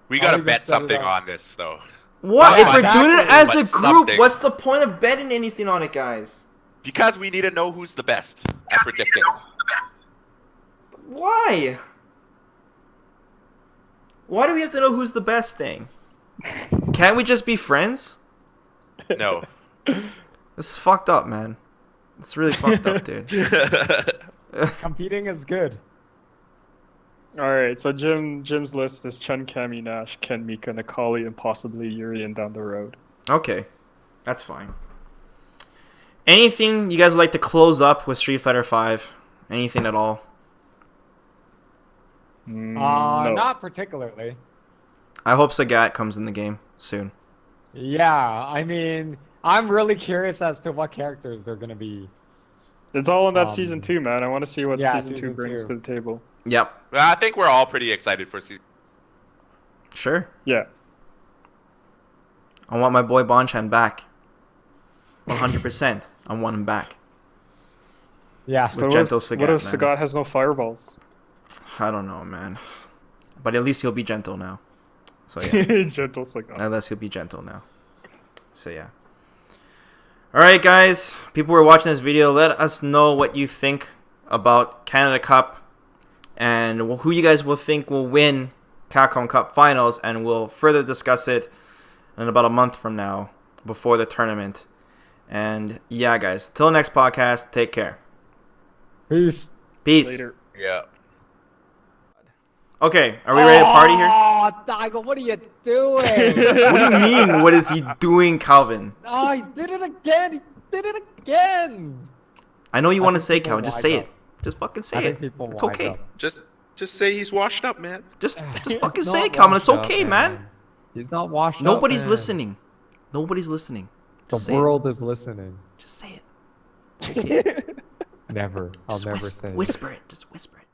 We I'll gotta even bet set it something up. on this though. What? Yeah, If we're doing it as exactly. a But group, something. what's the point of betting anything on it, guys? Because we need to know who's the best at predicting. Why? Why do we have to know who's the best thing? Can't we just be friends? No. This is fucked up, man. It's really fucked up, dude. Competing is good. All right, so Jim's list is Chun, Cammy, Nash, Ken, Mika, Nakali, and possibly Urian down the road. Okay. That's fine. Anything you guys would like to close up with Street Fighter V? Anything at all? No. Not particularly. I hope Sagat comes in the game soon. Yeah, I mean, I'm really curious as to what characters they're gonna be. It's all in that Um, season 2, man. I want to see what yeah, season 2 season brings 2. to the table. Yep. Well, I think we're all pretty excited for season. Sure. Yeah. I want my boy Bonchan back. 100%. I want him back. Yeah. With But gentle what Sagat, if man. Sagat has no fireballs? I don't know, man. But at least he'll be gentle now. So yeah. Gentle Sagat. Unless he'll be gentle now. So yeah. Alright guys, people who are watching this video, let us know what you think about Canada Cup and who you guys will think will win Capcom Cup Finals, and we'll further discuss it in about a month from now before the tournament. And yeah guys, till next podcast, take care. Peace. Peace. Later. Yeah. Okay, are we ready to party here? Oh, Daigo, what are you doing? What do you mean? What is he doing, Calvin? Oh, he did it again. He did it again. I know you want to think say, people Calvin. Just wise say up. it. Just fucking say I it. think people It's wise okay. up. Just say he's washed up, man. Just It's fucking not say it, Calvin. It's washed up, okay, man. He's not washed up. Nobody's man. listening. Nobody's listening. The Just say it. world is listening. Just say it. Never. I'll Just never whisper, say it. whisper it. Just whisper it.